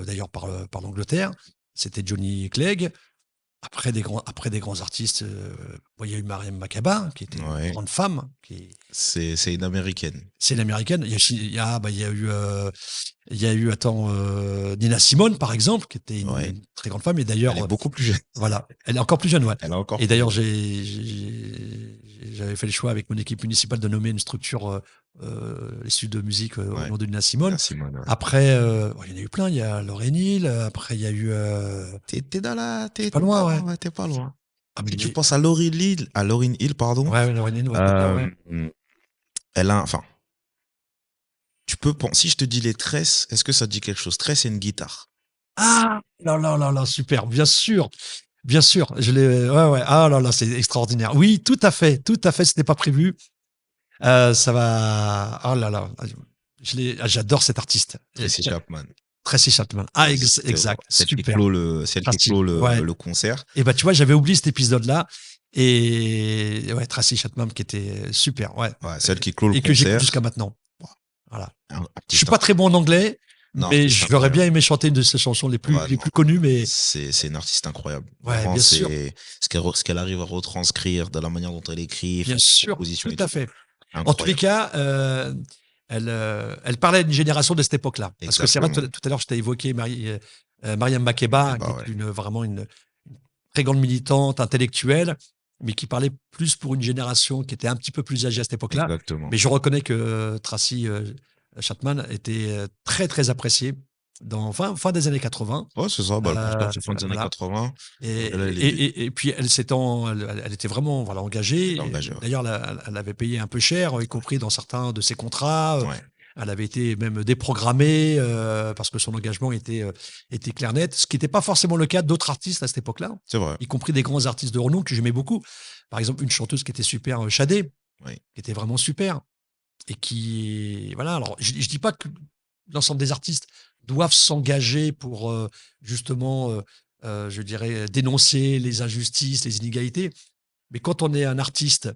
d'ailleurs par l'Angleterre. C'était Johnny Clegg. Après des grands artistes, bon, il y a eu Mariam Makeba, qui était une Ouais. grande femme, C'est une américaine. c'est une américaine. Il y a eu, attends, Nina Simone, par exemple, qui était Ouais. une très grande femme. Et Elle est d'ailleurs, beaucoup plus jeune. voilà, elle est encore plus jeune, ouais. Elle est encore Et plus d'ailleurs, jeune. j'avais fait le choix avec mon équipe municipale de nommer une structure issue de musique au Ouais. nom de Nina Simone. Merci, Simone. Ouais. Après, il y en a eu plein. Il y a Lauryn Hill. Après, il y a eu. T'es dans la. Pas T'es pas loin, ouais. loin, ouais, t'es pas loin. Ah, mais Si tu penses à Lauryn Hill, pardon, ouais, Lauryn Hill, ouais, d'accord, ouais. elle a. Enfin, tu peux penser. Si je te dis les tresses, est-ce que ça te dit quelque chose? Tresse, c'est une guitare. Ah, là, là, là, là, super, bien sûr. Bien sûr, ouais, ouais. Ah là là, c'est extraordinaire. Oui, tout à fait. C'était pas prévu. Ça va. Oh là là, j'adore cet artiste. Tracy Chapman. Tracy Chapman. Ah, exact. Super. Celle qui Tracy. clôt Ouais. le concert. Et bah, tu vois, j'avais oublié cet épisode-là. Et ouais, Tracy Chapman qui était super. Ouais. Ouais, celle qui clôt le Et que j'écoute concert. jusqu'à maintenant. Voilà. Je Artiste suis pas très bon en anglais, Non, mais artiste j'aurais incroyable. bien aimé chanter une de ses chansons les Ouais, non. plus connues, mais C'est une artiste incroyable. ouais, Vraiment, bien sûr. c'est ce qu'elle arrive à retranscrire de la manière dont elle écrit, Bien enfin, ses sûr, compositions tout et à tout. fait. En tous les Incroyable. cas, elle parlait d'une génération de cette époque-là. Parce que c'est vrai, Exactement. tout à l'heure, je t'ai évoqué Mariam Makeba, Et qui bah ouais. est vraiment une très grande militante, intellectuelle, mais qui parlait plus pour une génération qui était un petit peu plus âgée à cette époque-là. Exactement. Mais je reconnais que Tracy Chapman était très, très appréciée dans fin des années 80. Ouais, c'est ça. Bah, le concert, c'est fin des années Voilà. 80. Et, Là, elle est début. et puis elle était vraiment voilà, Elle est engagée. engagée, ouais. D'ailleurs, elle avait payé un peu cher, y compris dans certains de ses contrats. Ouais. Elle avait été même déprogrammée, parce que son engagement était clair, net, ce qui n'était pas forcément le cas d'autres artistes à cette époque-là, C'est vrai. y compris des grands artistes de renom que j'aimais beaucoup. Par exemple, une chanteuse qui était super, Shadé, Oui. qui était vraiment super et qui voilà, alors je dis pas que l'ensemble des artistes doivent s'engager pour, justement, je dirais, dénoncer les injustices, les inégalités. Mais quand on est un artiste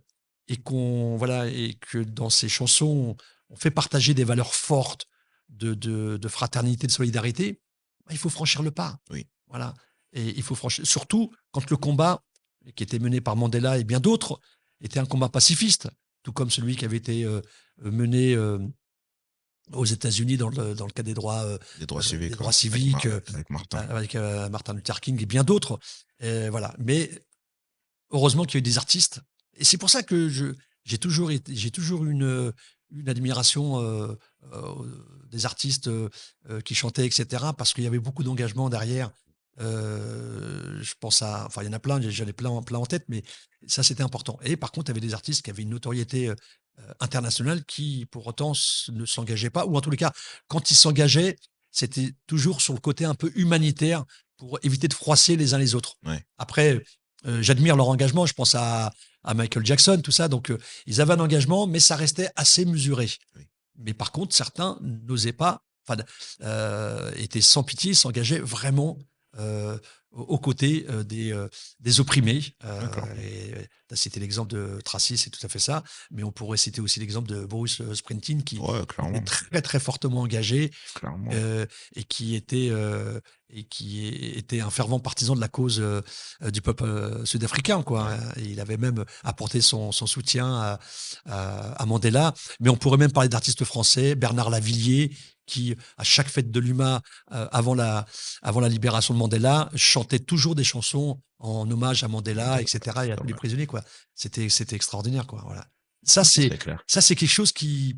et qu'on voilà et que dans ses chansons, on fait partager des valeurs fortes de fraternité, de solidarité, bah, il faut franchir le pas. Oui. Voilà et il faut franchir surtout quand le combat qui était mené par Mandela et bien d'autres était un combat pacifiste, tout comme celui qui avait été, mené, aux États-Unis dans le cadre Des droits des civiques, ouais, droits civiques, avec Martin. avec, Martin Luther King et bien d'autres, voilà. Mais heureusement qu'il y a eu des artistes et c'est pour ça que j'ai toujours une admiration, des artistes, qui chantaient et cetera parce qu'il y avait beaucoup d'engagement derrière. Je pense à enfin, il y en a plein, j'en ai plein en tête, mais ça, c'était important et par contre, il y avait des artistes qui avaient une notoriété, internationale qui, pour autant, ne s'engageaient pas ou en tous les cas, quand ils s'engageaient, c'était toujours sur le côté un peu humanitaire pour éviter de froisser les uns les autres. Ouais. Après, j'admire leur engagement. Je pense à Michael Jackson, tout ça. Donc, ils avaient un engagement, mais ça restait assez mesuré. Oui. Mais par contre, certains n'osaient pas, enfin, étaient sans pitié, s'engageaient vraiment aux côtés des opprimés. D'accord. Et c'était l'exemple de Tracy, c'est tout à fait ça. Mais on pourrait citer aussi l'exemple de Bruce Springsteen qui Ouais, était clairement, très, très fortement engagé clairement. heu et qui était un fervent partisan de la cause, du peuple, sud-africain, quoi, Ouais. hein. Et il avait même apporté son soutien à Mandela. Mais on pourrait même parler d'artistes français, Bernard Lavilliers, qui, à chaque fête de l'UMA, avant la libération de Mandela, chantait toujours des chansons en hommage à Mandela et Mandela, cetera et à c'est tous les vrai, prisonniers, quoi. C'était extraordinaire, quoi, voilà. Ça, c'est c'est clair. ça, c'est quelque chose qui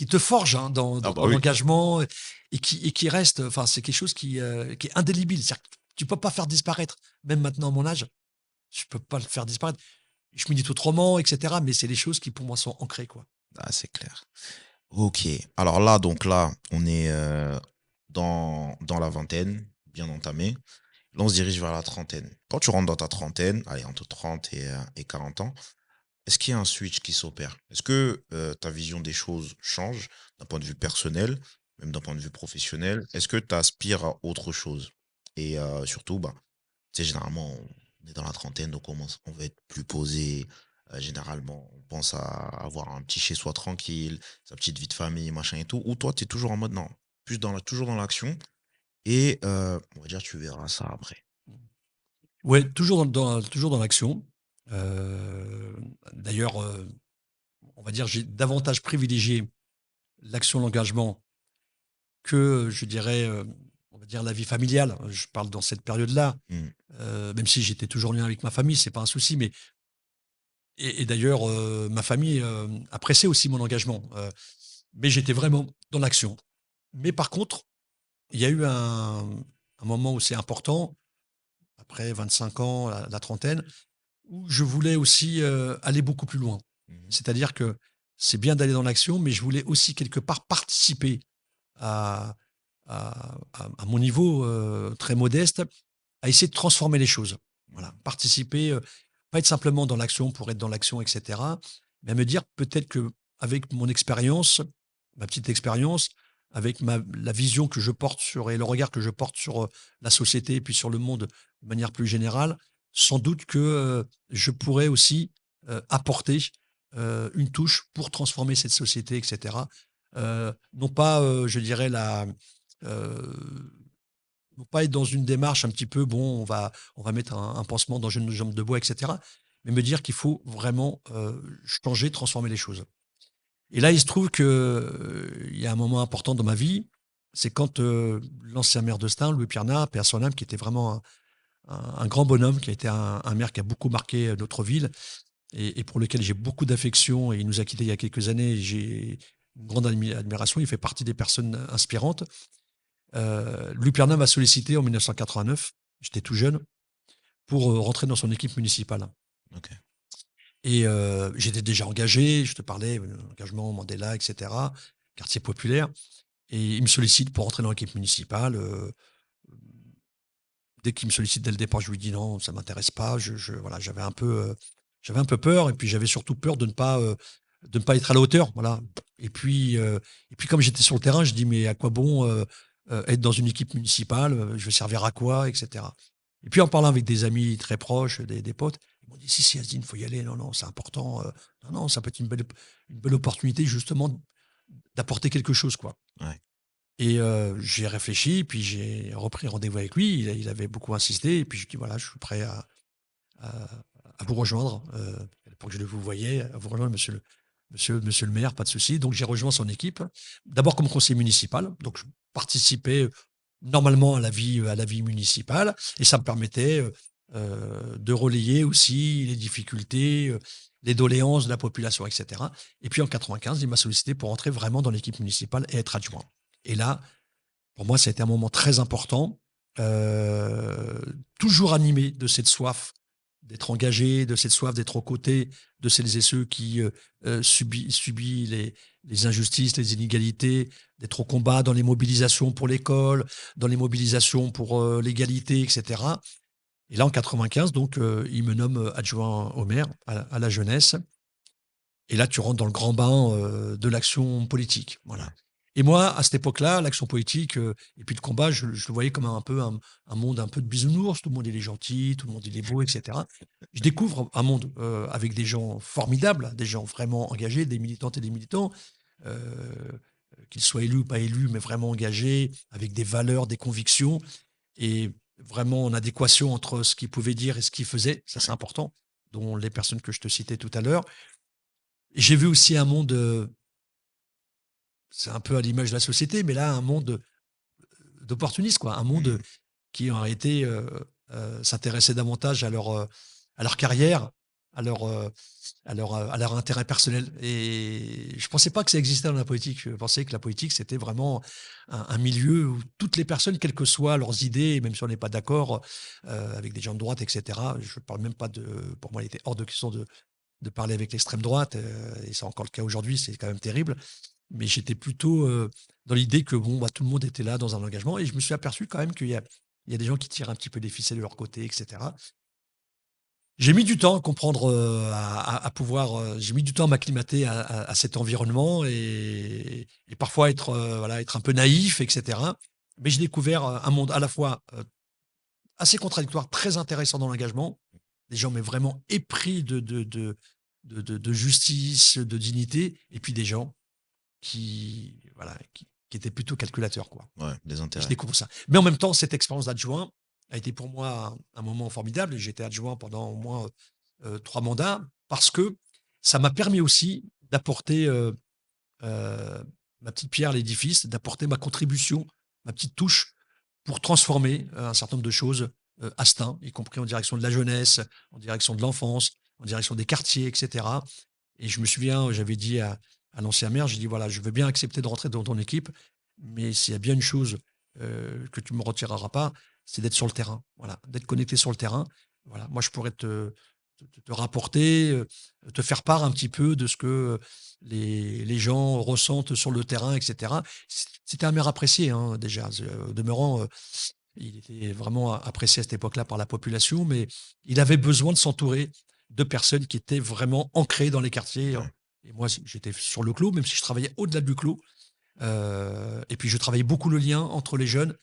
te forge, hein, Ah bah dans oui. l'engagement et qui reste, enfin, c'est quelque chose qui est indélébile. C'est-à-dire que tu peux pas faire disparaître, même maintenant à mon âge, je peux pas le faire disparaître. Je milite autrement, et cetera, mais c'est des choses qui, pour moi, sont ancrées, quoi. Ah, c'est clair. OK. Alors là, donc là, on est, dans la vingtaine, bien entamé. Là, on se dirige vers la trentaine. Quand tu rentres dans ta trentaine, allez, entre 30 et 40 ans, est-ce qu'il y a un switch qui s'opère? Est-ce que, ta vision des choses change d'un point de vue personnel, même d'un point de vue professionnel? Est-ce que tu aspires à autre chose? Et surtout, bah, tu sais, généralement, on est dans la trentaine, donc on veut être plus posé. Généralement, on pense à avoir un petit chez soi tranquille, sa petite vie de famille, machin et tout. Ou toi, tu es toujours en mode non, plus dans toujours dans l'action et on va dire, tu verras ça après. Ouais, toujours dans l'action. D'ailleurs, on va dire, j'ai davantage privilégié l'action, l'engagement que, je dirais, on va dire la vie familiale. Je parle dans cette période-là, Mmh. même si j'étais toujours en lien avec ma famille, c'est pas un souci, mais et d'ailleurs, ma famille, appréciait aussi mon engagement, mais j'étais vraiment dans l'action. Mais par contre, il y a eu un moment où c'est important, après 25 ans, la trentaine, où je voulais aussi, aller beaucoup plus loin. Mmh. C'est-à-dire que c'est bien d'aller dans l'action, mais je voulais aussi quelque part participer à à mon niveau, très modeste, à essayer de transformer les choses. Voilà, Mmh. participer, pas être simplement dans l'action pour être dans l'action et cetera, mais à me dire peut-être que avec mon expérience, ma petite expérience, avec ma la vision que je porte sur et le regard que je porte sur, la société et puis sur le monde de manière plus générale, sans doute que, je pourrais aussi, apporter, une touche pour transformer cette société et cetera. Non pas, je dirais heu faut pas être dans une démarche un petit peu, bon, on va mettre un pansement dans une jambe de bois et cetera, mais me dire qu'il faut vraiment, changer, transformer les choses. Et là, il se trouve que, il y a un moment important dans ma vie, c'est quand, l'ancien maire de Stein, Louis Piernat, paix à son âme, qui était vraiment un grand bonhomme, qui a été un maire qui a beaucoup marqué, notre ville et pour lequel j'ai beaucoup d'affection et il nous a quittés il y a quelques années et j'ai une grande admiration. Il fait partie des personnes inspirantes. Louis Pernin m'a sollicité en 1989, j'étais tout jeune, pour, rentrer dans son équipe municipale OK. et j'étais déjà engagé, je te parlais, engagement Mandela et cetera. quartier populaire. Et il me sollicite pour rentrer dans l'équipe municipale. Dès qu'il me sollicite dès le départ, je lui dis non, ça m'intéresse pas. Voilà, j'avais un peu peur, et puis j'avais surtout peur de ne pas être à la hauteur. Voilà. Et puis comme j'étais sur le terrain, je dis mais à quoi bon être dans une équipe municipale? Je vais servir à quoi, etc. Et puis en parlant avec des amis très proches, des potes, ils m'ont dit si, Asdine, faut y aller. Non, non, c'est important. Non, non, ça peut être une belle opportunité justement d'apporter quelque chose, quoi. Ouais. Et j'ai réfléchi, puis j'ai repris rendez-vous avec lui. Il avait beaucoup insisté, et puis je lui ai dit: «Voilà, je suis prêt à à vous rejoindre, à l'époque je le vous voyais, à vous rejoindre monsieur le maire, pas de souci». Donc j'ai rejoint son équipe, d'abord comme conseiller municipal, donc je participais, normalement à la vie municipale, et ça me permettait, de relayer aussi les difficultés, les doléances de la population, et cetera. Et puis en 95, il m'a sollicité pour entrer vraiment dans l'équipe municipale et être adjoint. Et là, pour moi, ça a été un moment très important, toujours animé de cette soif d'être engagé, de cette soif d'être aux côtés de celles et ceux qui subissent les injustices, les inégalités, d'être au combat dans les mobilisations pour l'école, dans les mobilisations pour l'égalité, etc. Et là, en 95, donc, il me nomme adjoint au maire à la jeunesse. Et là, tu rentres dans le grand bain de l'action politique. Voilà. Ouais. Et moi, à cette époque-là, l'action politique et puis le combat, je le voyais comme un peu un monde un peu de bisounours. Tout le monde il est gentil, tout le monde il est beau, etc. Je découvre un monde avec des gens formidables, des gens vraiment engagés, des militantes et des militants, euh, qu'ils soient élus ou pas élus, mais vraiment engagés, avec des valeurs, des convictions, et vraiment en adéquation entre ce qu'ils pouvaient dire et ce qu'ils faisaient. Ça, c'est important, dont les personnes que je te citais tout à l'heure. J'ai vu aussi un monde, c'est un peu à l'image de la société, mais là, un monde d'opportunistes, quoi. Un monde Mmh. qui, en réalité, s'intéressait davantage à leur carrière, à à leur intérêt personnel. Et je pensais pas que ça existait dans la politique. Je pensais que la politique, c'était vraiment un milieu où toutes les personnes, quelles que soient leurs idées, même si on n'est pas d'accord avec des gens de droite, etc. Je parle même pas de. Pour moi, il était hors de question de parler avec l'extrême droite, et c'est encore le cas aujourd'hui, c'est quand même terrible. Mais j'étais plutôt dans l'idée que bon, bah, tout le monde était là dans un engagement, et je me suis aperçu quand même il y a des gens qui tirent un petit peu les ficelles de leur côté, etc. J'ai mis du temps à comprendre, à pouvoir, j'ai mis du temps à m'acclimater à cet environnement, et parfois être, voilà, être un peu naïf, etc. Mais j'ai découvert un monde à la fois assez contradictoire, très intéressant dans l'engagement, des gens mais vraiment épris de justice, de dignité, et puis des gens voilà, qui étaient plutôt calculateurs, quoi. Ouais, des Et je intérêts. découvre ça. Mais en même temps, cette expérience d'adjoint a été pour moi un moment formidable. J'étais adjoint pendant au moins 3 mandats, parce que ça m'a permis aussi d'apporter ma petite pierre à l'édifice, d'apporter ma contribution, ma petite touche pour transformer un certain nombre de choses à Stein, y compris en direction de la jeunesse, en direction de l'enfance, en direction des quartiers, etc. Et je me souviens, j'avais dit à l'ancien maire, j'ai dit voilà, je veux bien accepter de rentrer dans ton équipe, mais s'il y a bien une chose que tu ne me retireras pas, c'est d'être sur le terrain. Voilà, d'être connecté sur le terrain. Voilà, moi je pourrais te rapporter, te faire part un petit peu de ce que les gens ressentent sur le terrain, etc. C'était un maire apprécié, hein, déjà. Au demeurant, il était vraiment apprécié à cette époque-là par la population, mais il avait besoin de s'entourer de personnes qui étaient vraiment ancrées dans les quartiers. Ouais, Et moi, j'étais sur le clos, même si je travaillais au-delà du clos. Et puis, je travaillais beaucoup le lien entre les jeunes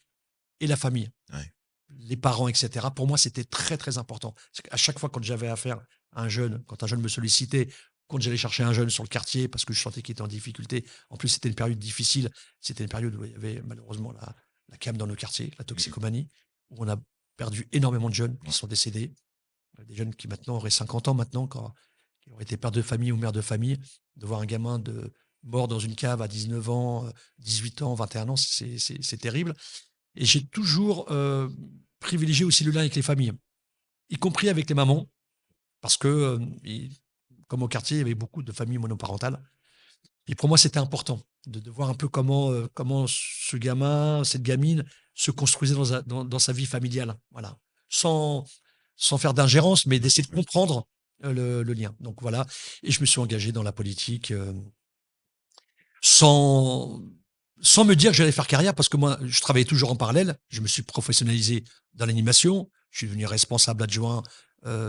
et la famille, ouais. les parents, etc. Pour moi, c'était très, très important. Parce qu'à chaque fois, quand j'avais affaire à un jeune, quand un jeune me sollicitait, quand j'allais chercher un jeune sur le quartier parce que je sentais qu'il était en difficulté, en plus, c'était une période difficile. C'était une période où il y avait malheureusement la cam dans nos quartiers, la Mmh. toxicomanie, où on a perdu énormément de jeunes qui Ouais, sont décédés. Des jeunes qui maintenant auraient 50 ans maintenant, qui auraient été pères de famille ou mères de famille, de voir un gamin mort dans une cave à 19 ans, 18 ans, 21 ans, c'est terrible. Et j'ai toujours privilégié aussi le lien avec les familles, y compris avec les mamans, parce que, comme au quartier, il y avait beaucoup de familles monoparentales. Et pour moi, c'était important de voir un peu comment ce gamin, cette gamine se construisait dans sa vie familiale. Voilà. Sans, sans faire d'ingérence, mais d'essayer de ouais. comprendre le lien. Donc voilà. Et je me suis engagé dans la politique sans sans me dire que j'allais faire carrière parce que moi, je travaillais toujours en parallèle. Je me suis professionnalisé dans l'animation. Je suis devenu responsable adjoint,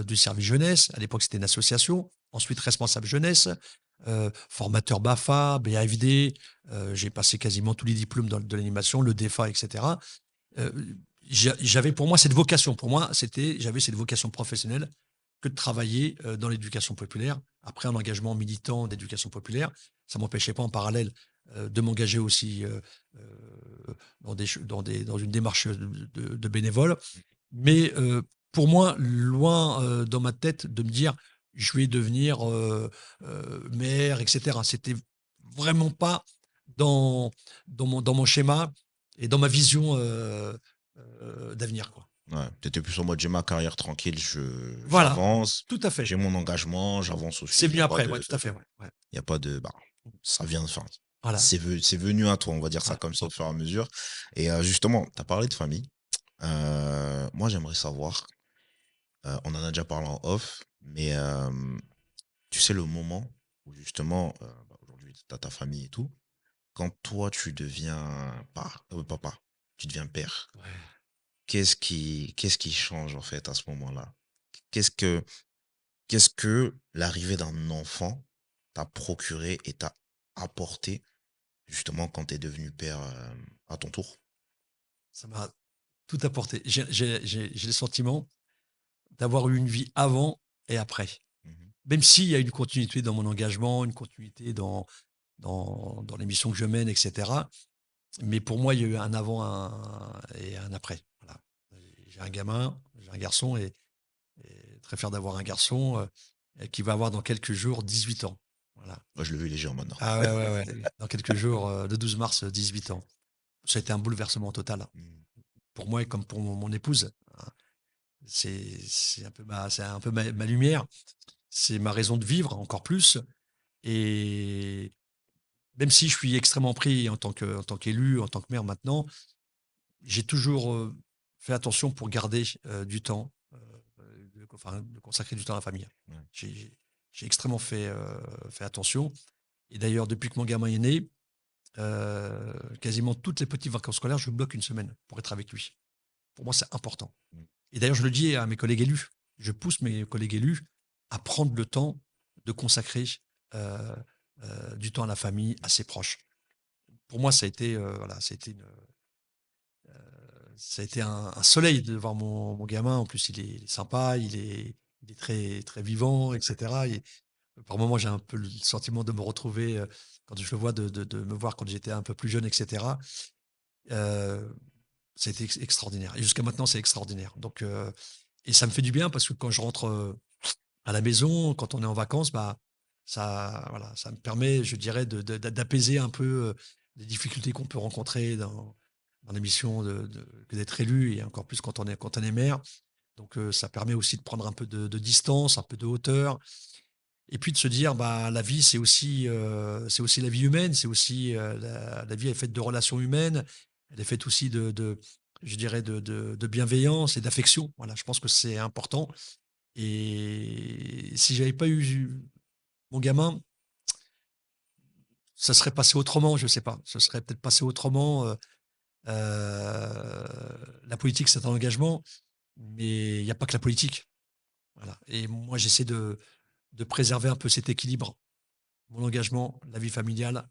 du service jeunesse. À l'époque, c'était une association. Ensuite, responsable jeunesse, formateur BAFA, BAFD. J'ai passé quasiment tous les diplômes dans de l'animation, le DEFA et cetera. Heu, j'avais pour moi cette vocation. Pour moi, j'avais cette vocation professionnelle que de travailler, dans l'éducation populaire. Après un engagement militant d'éducation populaire, ça m'empêchait pas en parallèle, de m'engager aussi, dans une démarche, de bénévole. Mais, pour moi, loin, dans ma tête de me dire: «Je vais devenir, maire» et cetera. C'était vraiment pas dans dans mon schéma et dans ma vision, d'avenir, quoi. Ouais, tu étais plus en mode: «J'ai ma carrière tranquille, Voilà, j'avance, tout à fait. j'ai mon engagement, j'avance aussi». C'est Il y venu a pas après, ouais, de tout à fait, ouais, ouais. il y a pas de bah, ça vient enfin, Voilà, c'est venu à toi, on va dire ça ouais. comme ça, au fur et à mesure. Et justement, tu as parlé de famille. Moi, j'aimerais savoir, on en a déjà parlé en off, mais tu sais le moment où justement, bah, aujourd'hui, tu as ta famille et tout, quand toi tu deviens papa, tu deviens père, Ouais. qu'est-ce qui change en fait à ce moment-là? Qu'est-ce que qu'est-ce que l'arrivée d'un enfant t'a procuré et t'a apporté justement quand tu es devenu père, à ton tour? Ça m'a tout apporté. J'ai le sentiment d'avoir eu une vie avant et après. Mmh. Même s'il y a une continuité dans mon engagement, une continuité dans les missions que je mène et cetera. Mais pour moi, il y a eu un avant et un après. Voilà. J'ai un gamin, j'ai un garçon et très fier d'avoir un garçon, qui va avoir dans quelques jours 18 ans. Voilà. Moi, je le veux léger maintenant. Ah ouais, ouais, ouais. Dans quelques jours, le 12 mars, 18 ans. Ça a été un bouleversement total Mmh. pour moi et comme pour mon épouse, hein. C'est un peu ma lumière, c'est ma raison de vivre encore plus et même si je suis extrêmement pris en tant qu'élu, en tant que maire maintenant, j'ai toujours, fait attention pour garder, du temps, de consacrer du temps à la famille. Ouais. J'ai j'ai extrêmement fait attention et d'ailleurs depuis que mon gamin est né, quasiment toutes les petites vacances scolaires, je bloque une semaine pour être avec lui. Pour moi, c'est important. Mmh. Et d'ailleurs, je le dis à mes collègues élus. Je pousse mes collègues élus à prendre le temps de consacrer, heu du temps à la famille, à ses proches. Pour moi, ça a été, voilà, ça a été un soleil de voir mon gamin. En plus, il est sympa, il est très très vivant et cetera et par moments, j'ai un peu le sentiment de me retrouver, quand je le vois, de me voir quand j'étais un peu plus jeune et cetera. Heu, ça a été extraordinaire et jusqu'à maintenant, c'est extraordinaire. Donc et ça me fait du bien parce que quand je rentre, à la maison, quand on est en vacances, bah, ça voilà, ça me permet, je dirais, d'apaiser un peu, les difficultés qu'on peut rencontrer dans les missions que d'être élu et encore plus quand on est maire. Donc ça permet aussi de prendre un peu de distance, un peu de hauteur et puis de se dire, bah, la vie, c'est aussi la vie humaine, c'est aussi, la vie est faite de relations humaines, elle est faite aussi je dirais de bienveillance et d'affection. Voilà, je pense que c'est important et si j'avais pas eu mon gamin, ça serait passé autrement, je sais pas. Ce serait peut-être passé autrement, la politique, c'est un engagement, mais il y a pas que la politique. Voilà et moi, j'essaie de préserver un peu cet équilibre. Mon engagement, la vie familiale,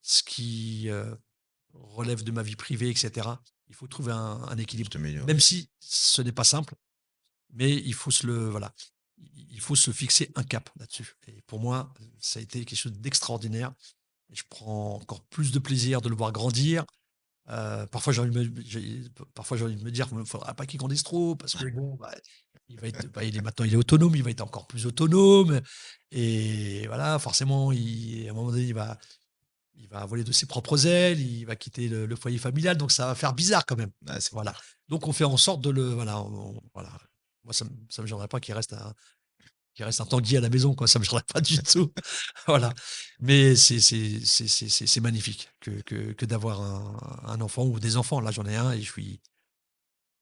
ce qui, relève de ma vie privée et cetera. Il faut trouver un équilibre. Juste milieu, ouais. Même si ce n'est pas simple, mais il faut se le voilà, il faut se fixer un cap là-dessus et pour moi, ça a été quelque chose d'extraordinaire et je prends encore plus de plaisir de le voir grandir. Parfois j'ai envie de me dire: «Il ne faudra pas qu'il grandisse trop parce que bon, bah, il est autonome, il va être encore plus autonome» et voilà, forcément, à un moment donné, il va voler de ses propres ailes, il va quitter le foyer familial, donc ça va faire bizarre quand même. Ouais, c'est Voilà. clair. Donc on fait en sorte de le voilà, voilà. Moi ça me gênerait pas qu'il reste un tanguy à la maison quoi, ça me gênerait pas du tout. Voilà. Mais c'est magnifique que d'avoir un enfant ou des enfants. Là, j'en ai un et je suis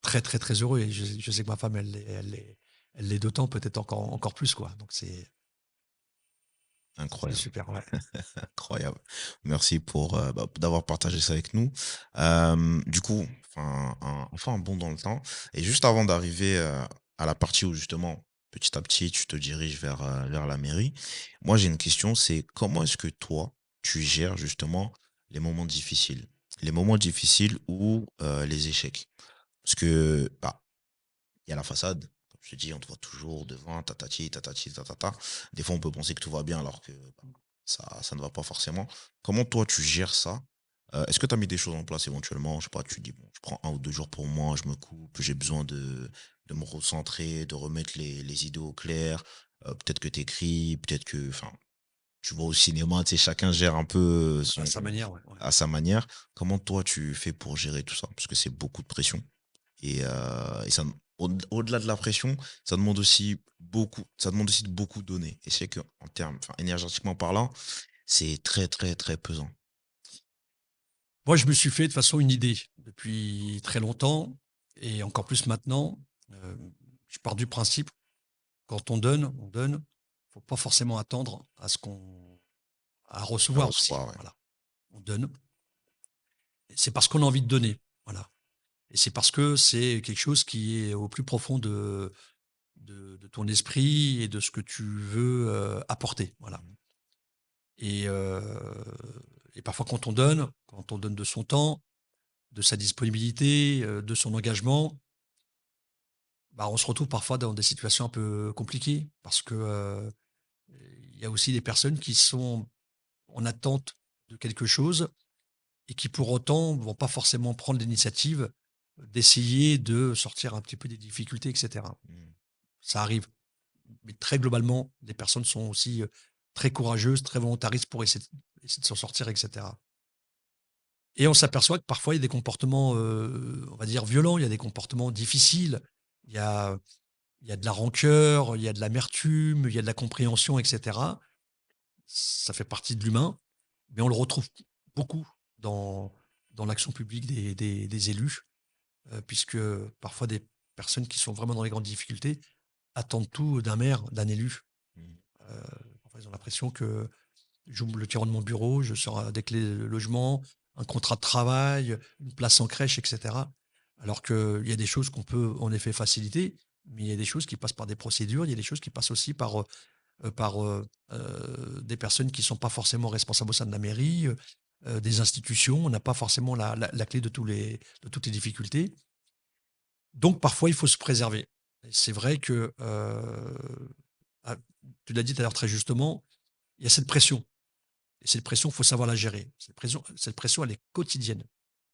très, très, très heureux et je sais que ma femme elle l'est d'autant, peut-être encore plus quoi. Donc c'est C'est Incroyable. super, ouais. Incroyable. Merci pour, d'avoir partagé ça avec nous. Du coup, enfin un bond dans le temps et juste avant d'arriver, à la partie où justement, petit à petit, tu te diriges vers la mairie. Moi, j'ai une question, c'est comment est-ce que toi, tu gères justement les moments difficiles? Les moments difficiles ou, les échecs? Parce que, bah, il y a la façade, comme je te dis, on te voit toujours devant, tatati, tatati, tatata. Des fois, on peut penser que tout va bien alors que bah, ça ne va pas forcément. Comment toi, tu gères ça? Est-ce que tu as mis des choses en place éventuellement? Je sais pas, tu dis, bon, je prends 1 ou 2 jours pour moi, je me coupe, j'ai besoin de me recentrer, de remettre les idées au clair. Peut-être que tu écris, peut-être que, enfin, tu vas au cinéma, tu sais, chacun gère un peu À sa manière, ouais, ouais. à sa manière. Comment toi, tu fais pour gérer tout ça? Parce que c'est beaucoup de pression. Et ça au-delà de la pression, ça demande aussi de beaucoup donner et c'est qu'en termes enfin, énergétiquement parlant, c'est très, très, très pesant. Moi, je me suis fait de toute façon une idée depuis très longtemps et encore plus maintenant. Je pars du principe, quand on donne, on donne. Faut pas forcément attendre à À recevoir aussi. recevoir, ouais. Voilà, on donne. Et c'est parce qu'on a envie de donner. Voilà. Et c'est parce que c'est quelque chose qui est au plus profond de ton esprit et de ce que tu veux apporter. Voilà. Mmh. Et, heu, et parfois, quand on donne de son temps, de sa disponibilité, de son engagement, bah, on se retrouve parfois dans des situations un peu compliquées parce que il y a aussi des personnes qui sont en attente de quelque chose et qui pour autant vont pas forcément prendre l'initiative d'essayer de sortir un petit peu des difficultés, et cetera. Mmh. Ça arrive, mais très globalement, les personnes sont aussi, très courageuses, très volontaristes pour essayer de s'en sortir, et cetera. Et on s'aperçoit que parfois il y a des comportements, on va dire violents, il y a des comportements difficiles, il y a il y a de la rancœur, il y a de l'amertume, il y a de la compréhension, et cetera. Ça fait partie de l'humain, mais on le retrouve beaucoup dans dans l'action publique des élus, puisque parfois des personnes qui sont vraiment dans les grandes difficultés attendent tout d'un maire, d'un élu. Mmh. Heu, Parfois ils ont l'impression que j'ouvre le tiroir de mon bureau, je sors, des clés de logement, un contrat de travail, une place en crèche, et cetera. Alors qu'il y a des choses qu'on peut en effet faciliter, mais il y a des choses qui passent par des procédures, il y a des choses qui passent aussi par des personnes qui ne sont pas forcément responsables au sein de la mairie, des institutions. On n'a pas forcément la clé de toutes les difficultés. Donc parfois, il faut se préserver. Et c'est vrai que, ah, tu l'as dit tout à l'heure très justement, il y a cette pression. Et cette pression, il faut savoir la gérer. Cette pression, elle est quotidienne.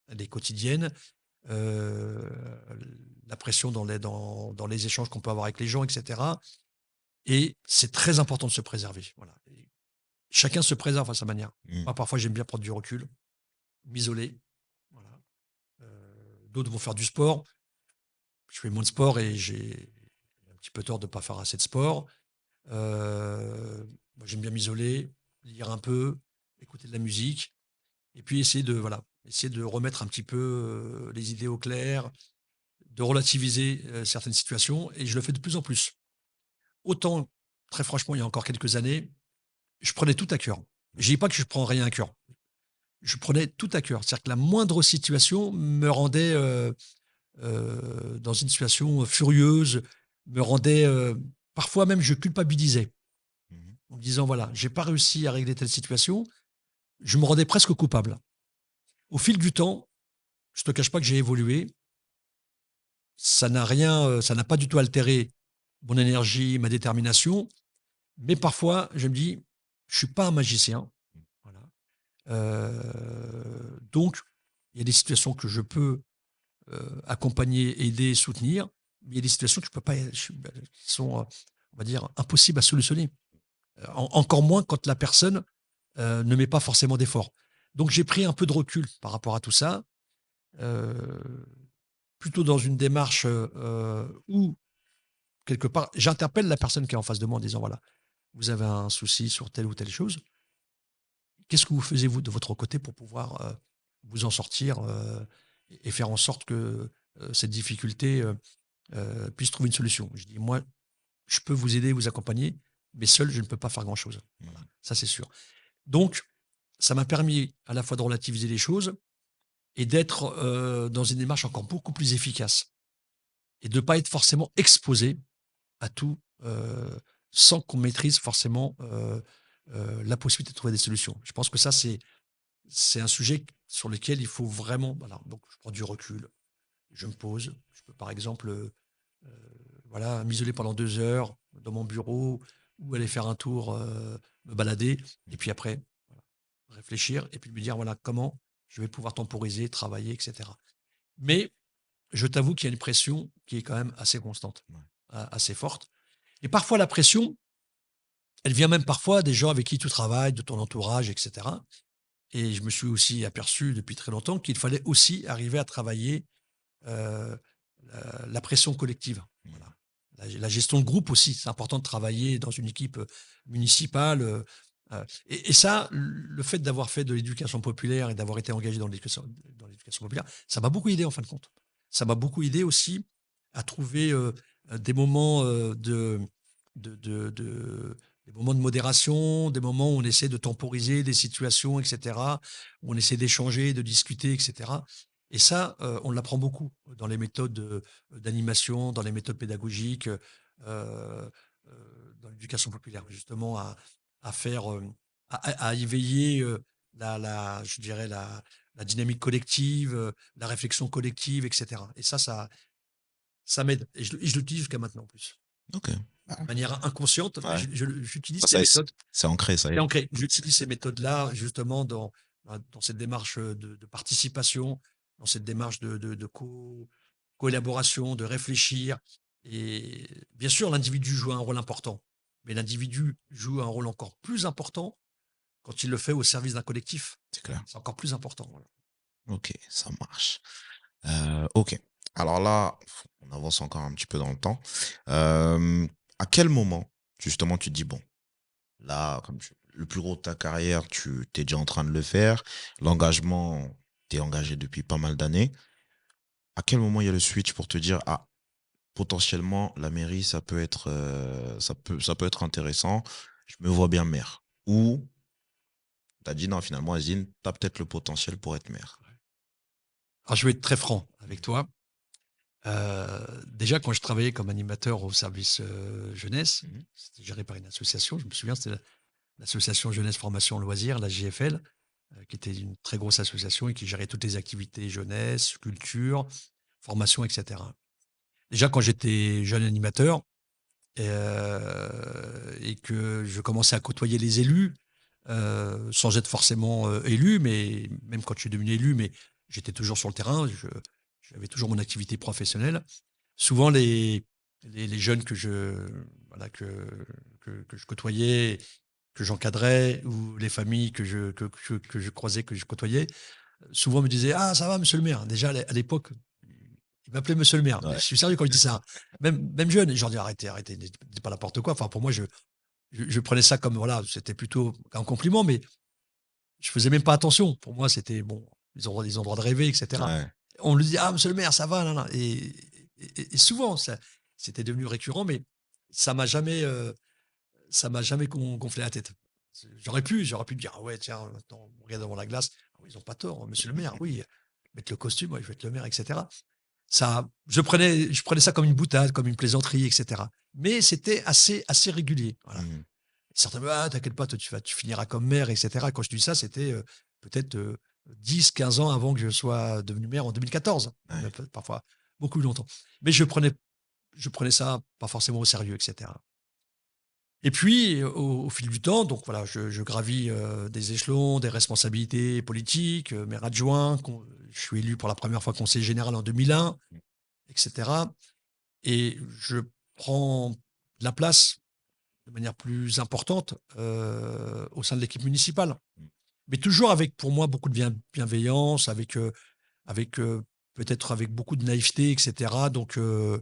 Elle est quotidienne. Heu, la pression dans les échanges qu'on peut avoir avec les gens, et cetera. Et c'est très important de se préserver. Voilà. Et chacun se préserve à sa manière. Mmh. Moi, parfois, j'aime bien prendre du recul, m'isoler. Voilà. D'autres vont faire du sport. Je fais moins de sport et j'ai un petit peu tort de ne pas faire assez de sport. Moi, j'aime bien m'isoler, lire un peu, écouter de la musique. Et puis essayer de remettre un petit peu, les idées au clair, de relativiser, certaines situations et je le fais de plus en plus. Autant, très franchement, il y a encore quelques années, je prenais tout à cœur. Je dis pas que je prends rien à cœur. Je prenais tout à cœur. C'est-à-dire que la moindre situation me rendait, dans une situation, furieuse, me rendait, parfois même je culpabilisais Mmh. en me disant: «Voilà, j'ai pas réussi à régler telle situation». Je me rendais presque coupable. Au fil du temps, je te cache pas que j'ai évolué. Ça n'a pas du tout altéré mon énergie, ma détermination, mais parfois je me dis: «Je suis pas un magicien». Voilà, donc il y a des situations que je peux, accompagner, aider, soutenir, mais il y a des situations que je peux pas qui sont, on va dire, impossibles à solutionner. Encore moins quand la personne, ne met pas forcément d'effort. Donc j'ai pris un peu de recul par rapport à tout ça, heu, plutôt dans une démarche, où quelque part, j'interpelle la personne qui est en face de moi en disant: «Voilà, vous avez un souci sur telle ou telle chose. Qu'est-ce que vous faisiez vous de votre côté pour pouvoir, vous en sortir, et faire en sorte que, cette difficulté, puisse trouver une solution?» Je dis: «Moi, je peux vous aider, vous accompagner, mais seul, je ne peux pas faire grand chose». Mmh. Voilà. ça c'est sûr. Donc, ça m'a permis à la fois de relativiser les choses et d'être, dans une démarche encore beaucoup plus efficace et de pas être forcément exposé à tout, sans qu'on maîtrise forcément, la possibilité de trouver des solutions. Je pense que ça, c'est un sujet sur lequel il faut vraiment voilà, donc je prends du recul, je me pose. Je peux par exemple, voilà, m'isoler pendant 2 heures dans mon bureau ou aller faire un tour, me balader et puis après, voilà, réfléchir et puis me dire: «Voilà, comment je vais pouvoir temporiser, travailler?» et cetera. Mais je t'avoue qu'il y a une pression qui est quand même assez constante, Ouais. assez forte et parfois la pression, elle vient même parfois des gens avec qui tu travailles, de ton entourage et cetera et je me suis aussi aperçu depuis très longtemps qu'il fallait aussi arriver à travailler, heu, la pression collective. Mmh. Voilà. La gestion de groupe aussi, c'est important de travailler dans une équipe, municipale, et ça, le fait d'avoir fait de l'éducation populaire et d'avoir été engagé dans l'éducation populaire, ça m'a beaucoup aidé en fin de compte. Ça m'a beaucoup aidé aussi à trouver, des moments, de des moments de modération, des moments où on essaie de temporiser des situations et cetera, où on essaie d'échanger, de discuter et cetera et ça, on l'apprend beaucoup dans les méthodes, d'animation, dans les méthodes pédagogiques, dans l'éducation populaire, justement à faire, à éveiller, je dirais la dynamique collective, la réflexion collective et cetera et ça m'aide et je l'utilise jusqu'à maintenant en plus. OK. Ah, De manière inconsciente, mais ouais. j'utilise Ça, ces c'est méthodes. c'est ancré, ça y C'est est. ancré. J'utilise ces méthodes-là justement dans cette démarche, de participation, dans cette démarche de collaboration, de réfléchir et bien sûr, l'individu joue un rôle important, mais l'individu joue un rôle encore plus important quand il le fait au service d'un collectif. C'est clair. C'est encore plus important, voilà. OK, ça marche. OK. Alors là, on avance encore un petit peu dans le temps. Hem, à quel moment, justement, tu te dis: «Bon, là, comme tu le plus gros de ta carrière, tu es déjà en train de le faire. L'engagement, tu es engagé depuis pas mal d'années». À quel moment il y a le switch pour te dire: «Ah, potentiellement, la mairie, ça peut être intéressant, je me vois bien maire»? Ou tu as dit: «Non, finalement, Azine, tu as peut-être le potentiel pour être maire»? Alors je vais être très franc avec Mmh. toi. Déjà quand je travaillais comme animateur au service, jeunesse, Mmh. c'était géré par une association, je me souviens, c'était l'association Jeunesse Formation Loisirs, la JFL, qui était une très grosse association et qui gérait toutes les activités jeunesse, culture, formation et cetera. Déjà quand j'étais jeune animateur, et que je commençais à côtoyer les élus, sans être forcément, élu, mais même quand je suis devenu élu, mais j'étais toujours sur le terrain, j'avais toujours mon activité professionnelle. Souvent les jeunes que je voilà, que je côtoyais, que j'encadrais ou les familles que je croisais, que je côtoyais, souvent me disaient: «Ah ça va monsieur le maire». Déjà à l'époque, ils m'appelaient monsieur le maire. Mais je Ouais, suis sérieux quand je dis ça, hein. Même jeune, et je leur dis: «Arrêtez, arrêtez, dites pas n'importe quoi». Enfin pour moi je prenais ça comme voilà, c'était plutôt un compliment, mais je faisais même pas attention. Pour moi, c'était bon, ils ont le droit de rêver et cetera. ouais, On lui dit: «Ah monsieur le maire, ça va, nin nin» et souvent ça c'était devenu récurrent, mais ça m'a jamais, ça m'a jamais gonflé la tête. J'aurais pu me dire: «Ah ouais, tiens, attends, on regarde devant la glace. Ah oui, ils ont pas tort, monsieur le maire, oui, mettre le costume, ouais, je vais être le maire» et cetera. Ça je prenais ça comme une boutade, comme une plaisanterie et cetera. Mais c'était assez régulier, voilà. mmh, Certains me: «Ah t'inquiète pas, toi tu finiras comme maire» et cetera. Quand je dis ça, c'était, peut-être, 10-15 ans avant que je sois devenu maire en 2014, même ouais, parfois beaucoup plus longtemps. Mais je prenais ça pas forcément au sérieux et cetera. Et puis, au fil du temps, donc voilà, je gravis, des échelons, des responsabilités politiques, maire adjoint, je suis élu pour la première fois conseiller général en 2001 mmh, et cetera et je prends de la place de manière plus importante, au sein de l'équipe municipale. mmh, Mais toujours avec, pour moi, beaucoup de bienveillance, avec, peut-être avec beaucoup de naïveté et cetera. Donc, je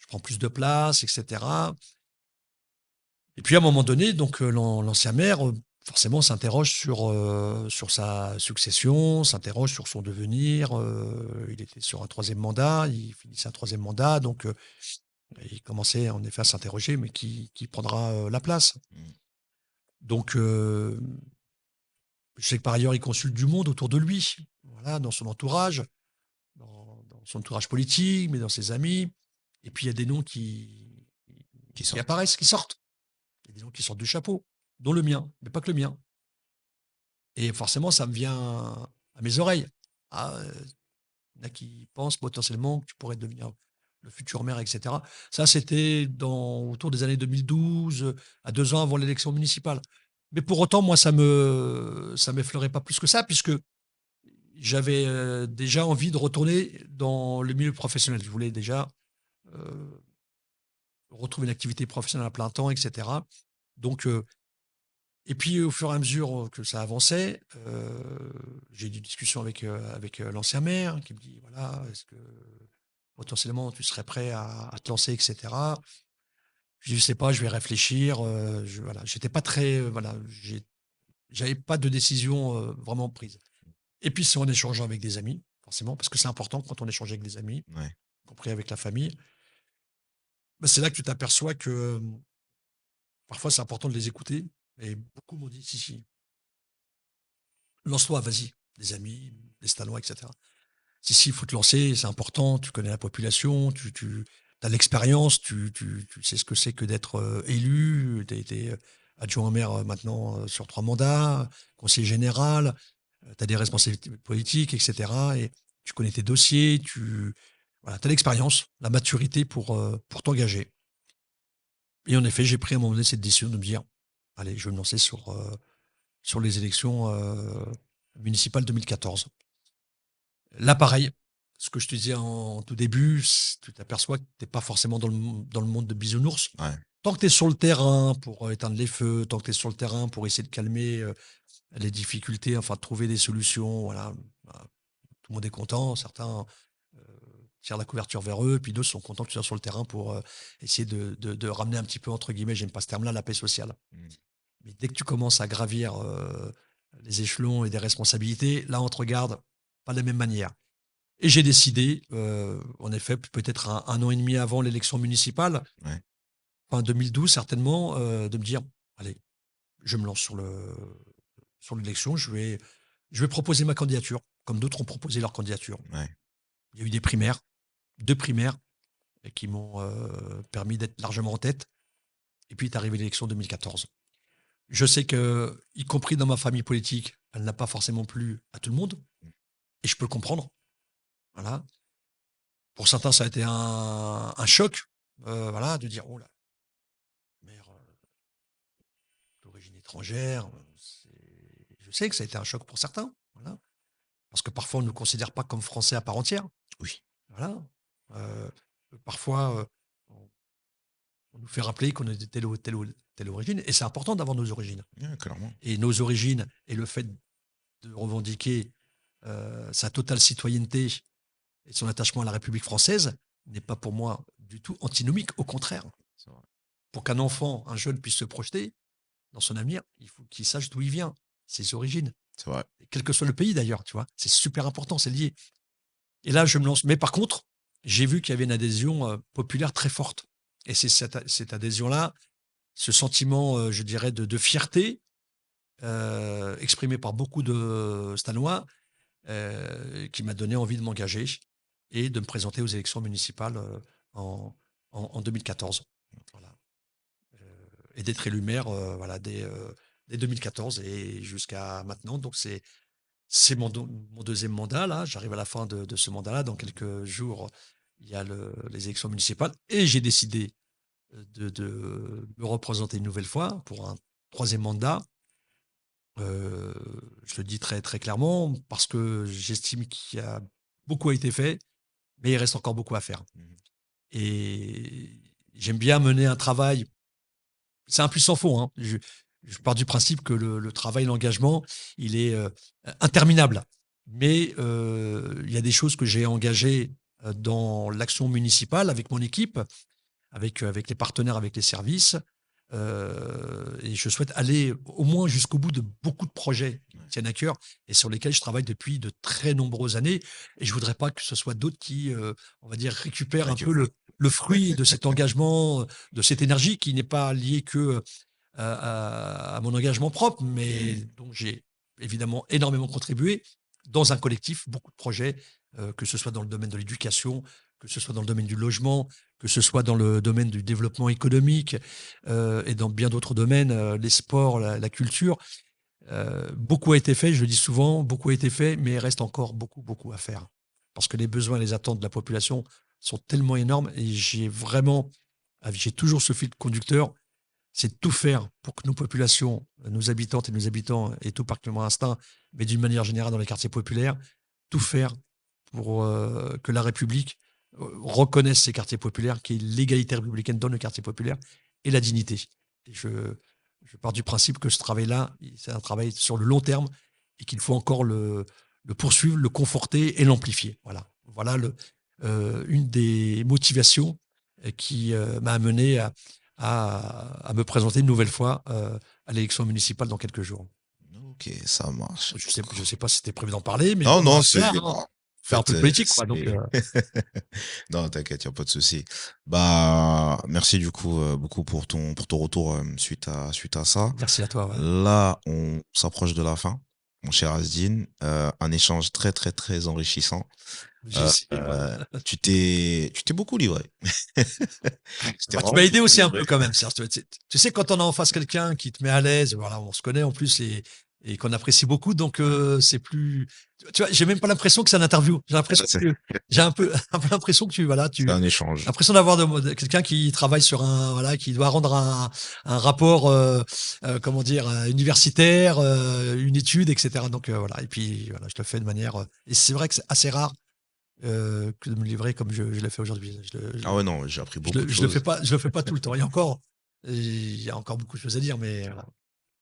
prends plus de place et cetera. Et puis à un moment donné, donc, l'ancien maire, forcément s'interroge sur sa succession, s'interroge sur son devenir, il était sur un troisième mandat, il finissait un troisième mandat, donc, il commençait en effet à s'interroger, mais qui prendra, la place? mmh. Donc, je sais que par ailleurs, il consulte du monde autour de lui, voilà, dans son entourage, dans son entourage politique, mais dans ses amis. Et puis, il y a des noms Qui qui sortent. apparaissent, qui sortent. Il y a des noms qui sortent du chapeau, dont le mien, mais pas que le mien. Et forcément, ça me vient à mes oreilles. Ah, il y en a qui pensent potentiellement que tu pourrais devenir le futur maire, et cetera. Ça, c'était autour des années 2012, à 2 ans avant l'élection municipale. Mais pour autant, moi, ça m'effleurait pas plus que ça, puisque j'avais, déjà envie de retourner dans le milieu professionnel. Je voulais déjà, heu, retrouver une activité professionnelle à plein temps, et cetera. Donc, et puis au fur et à mesure, que ça avançait, j'ai eu des discussions avec l'ancien maire qui me dit: «Voilà, est-ce que potentiellement tu serais prêt à te lancer, et cetera?» Je dis: «Je sais pas, je vais réfléchir», voilà, j'étais pas très, voilà, j'avais pas de décision, vraiment prise. Et puis c'est en échangeant avec des amis, forcément, parce que c'est important quand on échange avec des amis, y Ouais. compris avec la famille, bah, c'est là que tu t'aperçois que, parfois c'est important de les écouter et beaucoup m'ont dit: «Si, si, lance-toi, vas-y», des amis, des Stallois, et cetera. «Si, si, il faut te lancer, c'est important, tu connais la population, tu as l'expérience, tu sais ce que c'est que d'être, élu, tu as été, adjoint au maire, maintenant, sur 3 mandats, conseiller général, tu as des responsabilités politiques, et cetera et tu connais tes dossiers, tu voilà, tu as l'expérience, la maturité pour t'engager». Et en effet, j'ai pris à un moment donné cette décision de me dire: «Allez, je vais me lancer sur les élections, municipales 2014». Là, pareil, ce que je te disais en tout début, tu t'aperçois que tu es pas forcément dans le monde de bisounours. Ouais. Tant que tu es sur le terrain pour, éteindre les feux, tant que tu es sur le terrain pour essayer de calmer, les difficultés, enfin de trouver des solutions, voilà, bah, tout le monde est content. Certains, heu, tirent la couverture vers eux, puis d'autres sont contents que tu sois sur le terrain pour, essayer de «ramener un petit peu» entre guillemets, j'aime pas ce terme-là, la paix sociale. Mmh. Mais dès que tu commences à gravir, les échelons et des responsabilités, là, on te regarde pas de la même manière. Et j'ai décidé, en effet, peut-être un an et demi avant l'élection municipale, Ouais. fin 2012 certainement, de me dire: «Allez, je me lance sur l'élection, je vais proposer ma candidature», comme d'autres ont proposé leur candidature. Ouais. Il y a eu des primaires, 2 primaires et qui m'ont, permis d'être largement en tête et puis est arrivée l'élection 2014. Je sais que, y compris dans ma famille politique, elle n'a pas forcément plu à tout le monde Mmh. et je peux le comprendre, voilà. Pour certains, ça a été un choc, voilà, de dire: «Oh là, mère, d'origine étrangère», je sais que ça a été un choc pour certains, voilà. Parce que parfois on ne nous considère pas comme français à part entière, Oui. voilà. Heu, parfois, on nous fait rappeler qu'on est de telle origine et c'est important d'avoir nos origines Ouais, clairement. et nos origines et le fait de revendiquer, sa totale citoyenneté et son attachement à la République française n'est pas pour moi du tout antinomique, au contraire. C'est vrai. Pour qu'un enfant, un jeune puisse se projeter dans son avenir, il faut qu'il sache d'où il vient, ses origines, C'est vrai. et quel que soit le pays d'ailleurs, tu vois? C'est super important, c'est lié. Et là, je me lance. Mais par contre, j'ai vu qu'il y avait une adhésion, populaire très forte. Et c'est cette adhésion-là, ce sentiment, je dirais de fierté, exprimé par beaucoup de Stallois, qui m'a donné envie de m'engager et de me présenter aux élections municipales, en 2014. Voilà, et d'être élu maire, voilà, dès 2014 et jusqu'à maintenant. Donc c'est mon 2e mandat là, j'arrive à la fin de ce mandat-là. Dans quelques jours, il y a les élections municipales et j'ai décidé, de me représenter une nouvelle fois pour un 3e mandat. Heu, je le dis très, très clairement parce que j'estime qu'il y a beaucoup a été fait, mais il reste encore beaucoup à faire Mmh. et j'aime bien mener un travail. C'est un plus sans fond, hein. Je pars du principe que le travail, l'engagement, il est, interminable. Mais, il y a des choses que j'ai engagées, dans l'action municipale avec mon équipe, avec les partenaires, avec les services, et je souhaite aller au moins jusqu'au bout de beaucoup de projets qui me Ouais. tiennent à cœur et sur lesquels je travaille depuis de très nombreuses années et je voudrais pas que ce soit d'autres qui, on va dire, récupèrent un peu Récupère. le fruit de cet engagement, de cette énergie qui n'est pas liée que, à mon engagement propre, mais dont j'ai évidemment énormément contribué dans un collectif, beaucoup de projets, que ce soit dans le domaine de l'éducation, que ce soit dans le domaine du logement, que ce soit dans le domaine du développement économique, et dans bien d'autres domaines, les sports, la culture. Beaucoup a été fait, je le dis souvent, beaucoup a été fait, mais il reste encore beaucoup, beaucoup à faire. Parce que les besoins et les attentes de la population sont tellement énormes et j'ai toujours ce fil conducteur, c'est de tout faire pour que nos populations, nos habitantes et nos habitants, et tout particulièrement Instinct, mais d'une manière générale dans les quartiers populaires, tout faire pour que la République reconnaisse ces quartiers populaires, qu'il y ait l'égalité républicaine dans nos quartiers populaires et la dignité. Et je pars du principe que ce travail-là, c'est un travail sur le long terme et qu'il faut encore le poursuivre, le conforter et l'amplifier. Voilà une des motivations qui m'a amené à me présenter une nouvelle fois à l'élection municipale dans quelques jours. Ok, ça marche. Je sais pas si c'était prévu d'en parler, mais Non, bon, non, voilà, c'est. hein, En faire un fait, peu de politique, quoi. Donc, c'est. Non, t'inquiète, y a pas de souci. Bah, merci du coup beaucoup pour ton retour suite à ça. merci à toi. Ouais. Là, on s'approche de la fin, mon cher Asdine. Un échange très très très enrichissant. Euh, J'essaie, voilà. tu t'es beaucoup livré. Tu t'es Bah, tu vraiment m'as aidé beaucoup aussi un livré. peu quand même, Serge. Tu sais, quand on a en face quelqu'un qui te met à l'aise, voilà, on se connaît en plus et qu'on apprécie beaucoup, donc c'est plus. Tu vois, j'ai même pas l'impression que c'est une interview. C'est J'ai un peu l'impression que c'est un échange. l'impression d'avoir quelqu'un qui travaille sur voilà, qui doit rendre un rapport, comment dire, universitaire, une étude, etc. Donc voilà. Et puis voilà, je le fais de manière. Et c'est vrai que c'est assez rare que de me livrer comme je l'ai fait aujourd'hui. Ah ouais, non, j'ai appris beaucoup de choses. Je le fais pas tout le temps. Il y a encore beaucoup de choses à dire, mais voilà.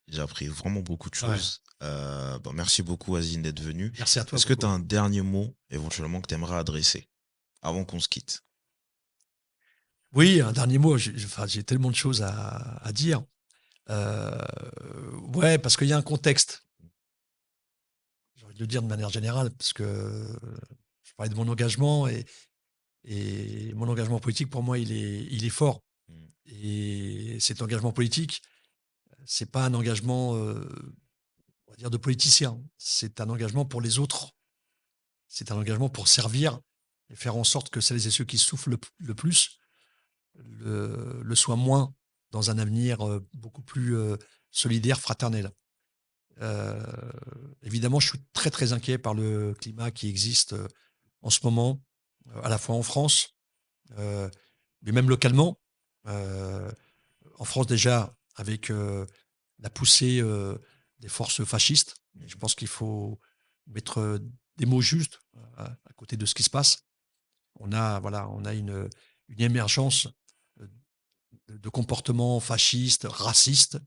J'ai appris vraiment beaucoup de Ouais. choses. Bon, merci beaucoup, Azine, d'être venu. Merci à toi Est-ce que tu beaucoup. as un dernier mot éventuellement que tu aimerais adresser avant qu'on se quitte? Oui, un dernier mot. Enfin, j'ai tellement de choses à dire. Euh, ouais, parce qu'il y a un contexte. J'ai envie de le dire de manière générale, parce que je parlais de mon engagement et mon engagement politique, pour moi, il est fort. Mm. Et cet engagement politique, c'est pas un engagement, on va dire, de politicien. C'est un engagement pour les autres. C'est un engagement pour servir et faire en sorte que celles et ceux qui souffrent le plus le soient moins dans un avenir beaucoup plus solidaire, fraternel. Euh, Évidemment, je suis très très inquiet par le climat qui existe en ce moment, à la fois en France, euh, mais même localement. Euh, En France déjà, avec la poussée des forces fascistes. Et je Mhm. pense qu'il faut mettre des mots justes à côté de ce qui se passe. Voilà, on a une émergence euh, de comportements fascistes, racistes,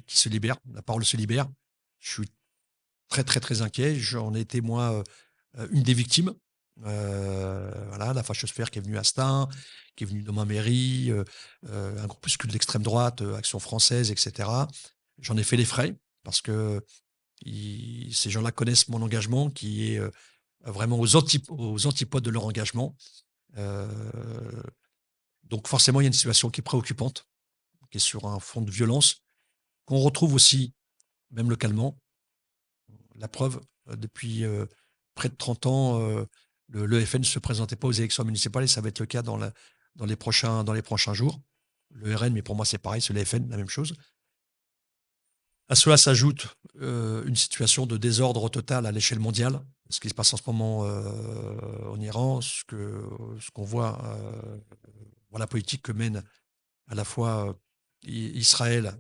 qui se libèrent. La parole se libère. Je suis très, très, très inquiet. J'en ai été, moi, une des victimes. Voilà, la fachosphère qui est venue à Stein, qui est venue dans ma mairie, un groupuscule d'extrême droite, Action française, etc. J'en ai fait les frais parce que ces gens-là connaissent mon engagement qui est vraiment aux antipodes de leur engagement. Euh, donc forcément, il y a une situation qui est préoccupante, qui est sur un fond de violence, qu'on retrouve aussi, même localement. La preuve, depuis près de 30 ans, le FN ne se présentait pas aux élections municipales et ça va être le cas dans les prochains jours. Le RN, mais pour moi c'est pareil, c'est le FN, la même chose. À cela s'ajoute une situation de désordre total à l'échelle mondiale. Ce qui se passe en ce moment en Iran, ce qu'on voit dans la politique que mène à la fois Israël,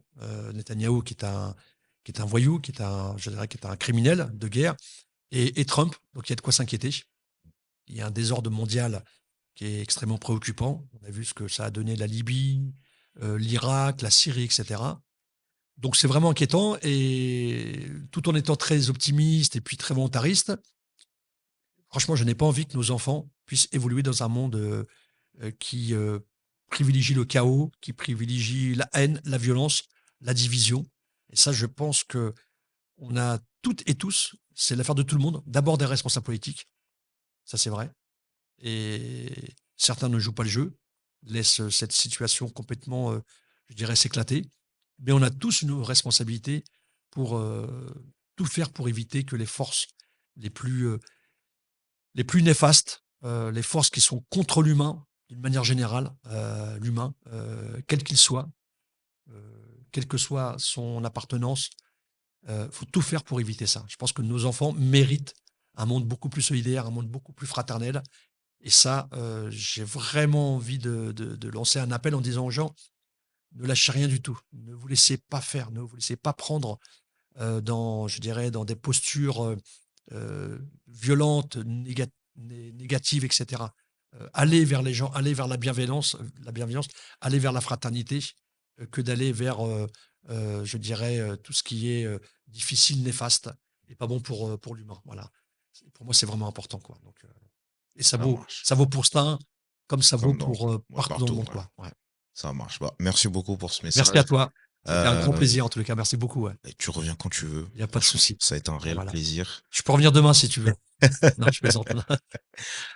Netanyahou, qui est un voyou, je dirais, qui est un criminel de guerre, et Trump. Donc il y a de quoi s'inquiéter. Il y a un désordre mondial qui est extrêmement préoccupant. On a vu ce que ça a donné la Libye, l'Irak, la Syrie, etc. Donc c'est vraiment inquiétant et tout en étant très optimiste et puis très volontariste, franchement, je n'ai pas envie que nos enfants puissent évoluer dans un monde qui privilégie le chaos, qui privilégie la haine, la violence, la division. Et ça, je pense que on a toutes et tous, c'est l'affaire de tout le monde, d'abord des responsables politiques, ça c'est vrai. Et certains ne jouent pas le jeu, laissent cette situation complètement, je dirais, s'éclater. Mais on a tous une responsabilité pour, tout faire pour éviter que les forces les plus, heu, les plus néfastes, les forces qui sont contre l'humain, d'une manière générale, l'humain, quel qu'il soit, quelle que soit son appartenance, faut tout faire pour éviter ça. Je pense que nos enfants méritent un monde beaucoup plus solidaire, un monde beaucoup plus fraternel et ça, j'ai vraiment envie de lancer un appel en disant aux gens: «Ne lâchez rien du tout. Ne vous laissez pas faire, ne vous laissez pas prendre, dans je dirais, dans des postures, violentes, négatives et cetera. Allez vers les gens, allez vers la bienveillance, allez vers la fraternité, que d'aller vers, je dirais, tout ce qui est, difficile, néfaste et pas bon pour l'humain, voilà. C'est pour moi, c'est vraiment important, quoi, donc et Ça marche. ça vaut pour ça, comme ça vaut Comme dans pour, ouais, partout dans le partout, monde, ouais, quoi, ouais. ça marche. Bah, merci beaucoup pour ce Merci message. à toi. C'était un grand Heu plaisir en tous les cas. Merci beaucoup, ouais. et tu reviens quand tu veux. Il y a pas de Franchement, souci. ça a été un réel Voilà. plaisir. Je peux revenir demain si tu veux. Non, je plaisante. Non, un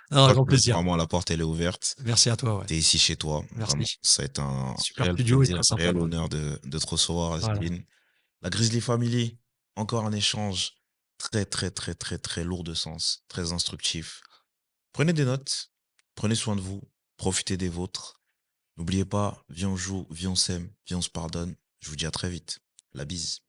Crois grand que plaisir. vraiment la porte elle est ouverte. Merci à toi, ouais. Tu es ici chez toi. Vraiment, Merci. ça a été un Super réel studio et plaisir, très un sympa. réel honneur de te recevoir, Voilà. Asdeline. La Grizzly Family, encore un échange très, très, très, très, très lourd de sens, très instructif. Prenez des notes, prenez soin de vous, profitez des vôtres. N'oubliez pas, viens on joue, viens on s'aime, viens on se pardonne. Je vous dis à très vite. La bise.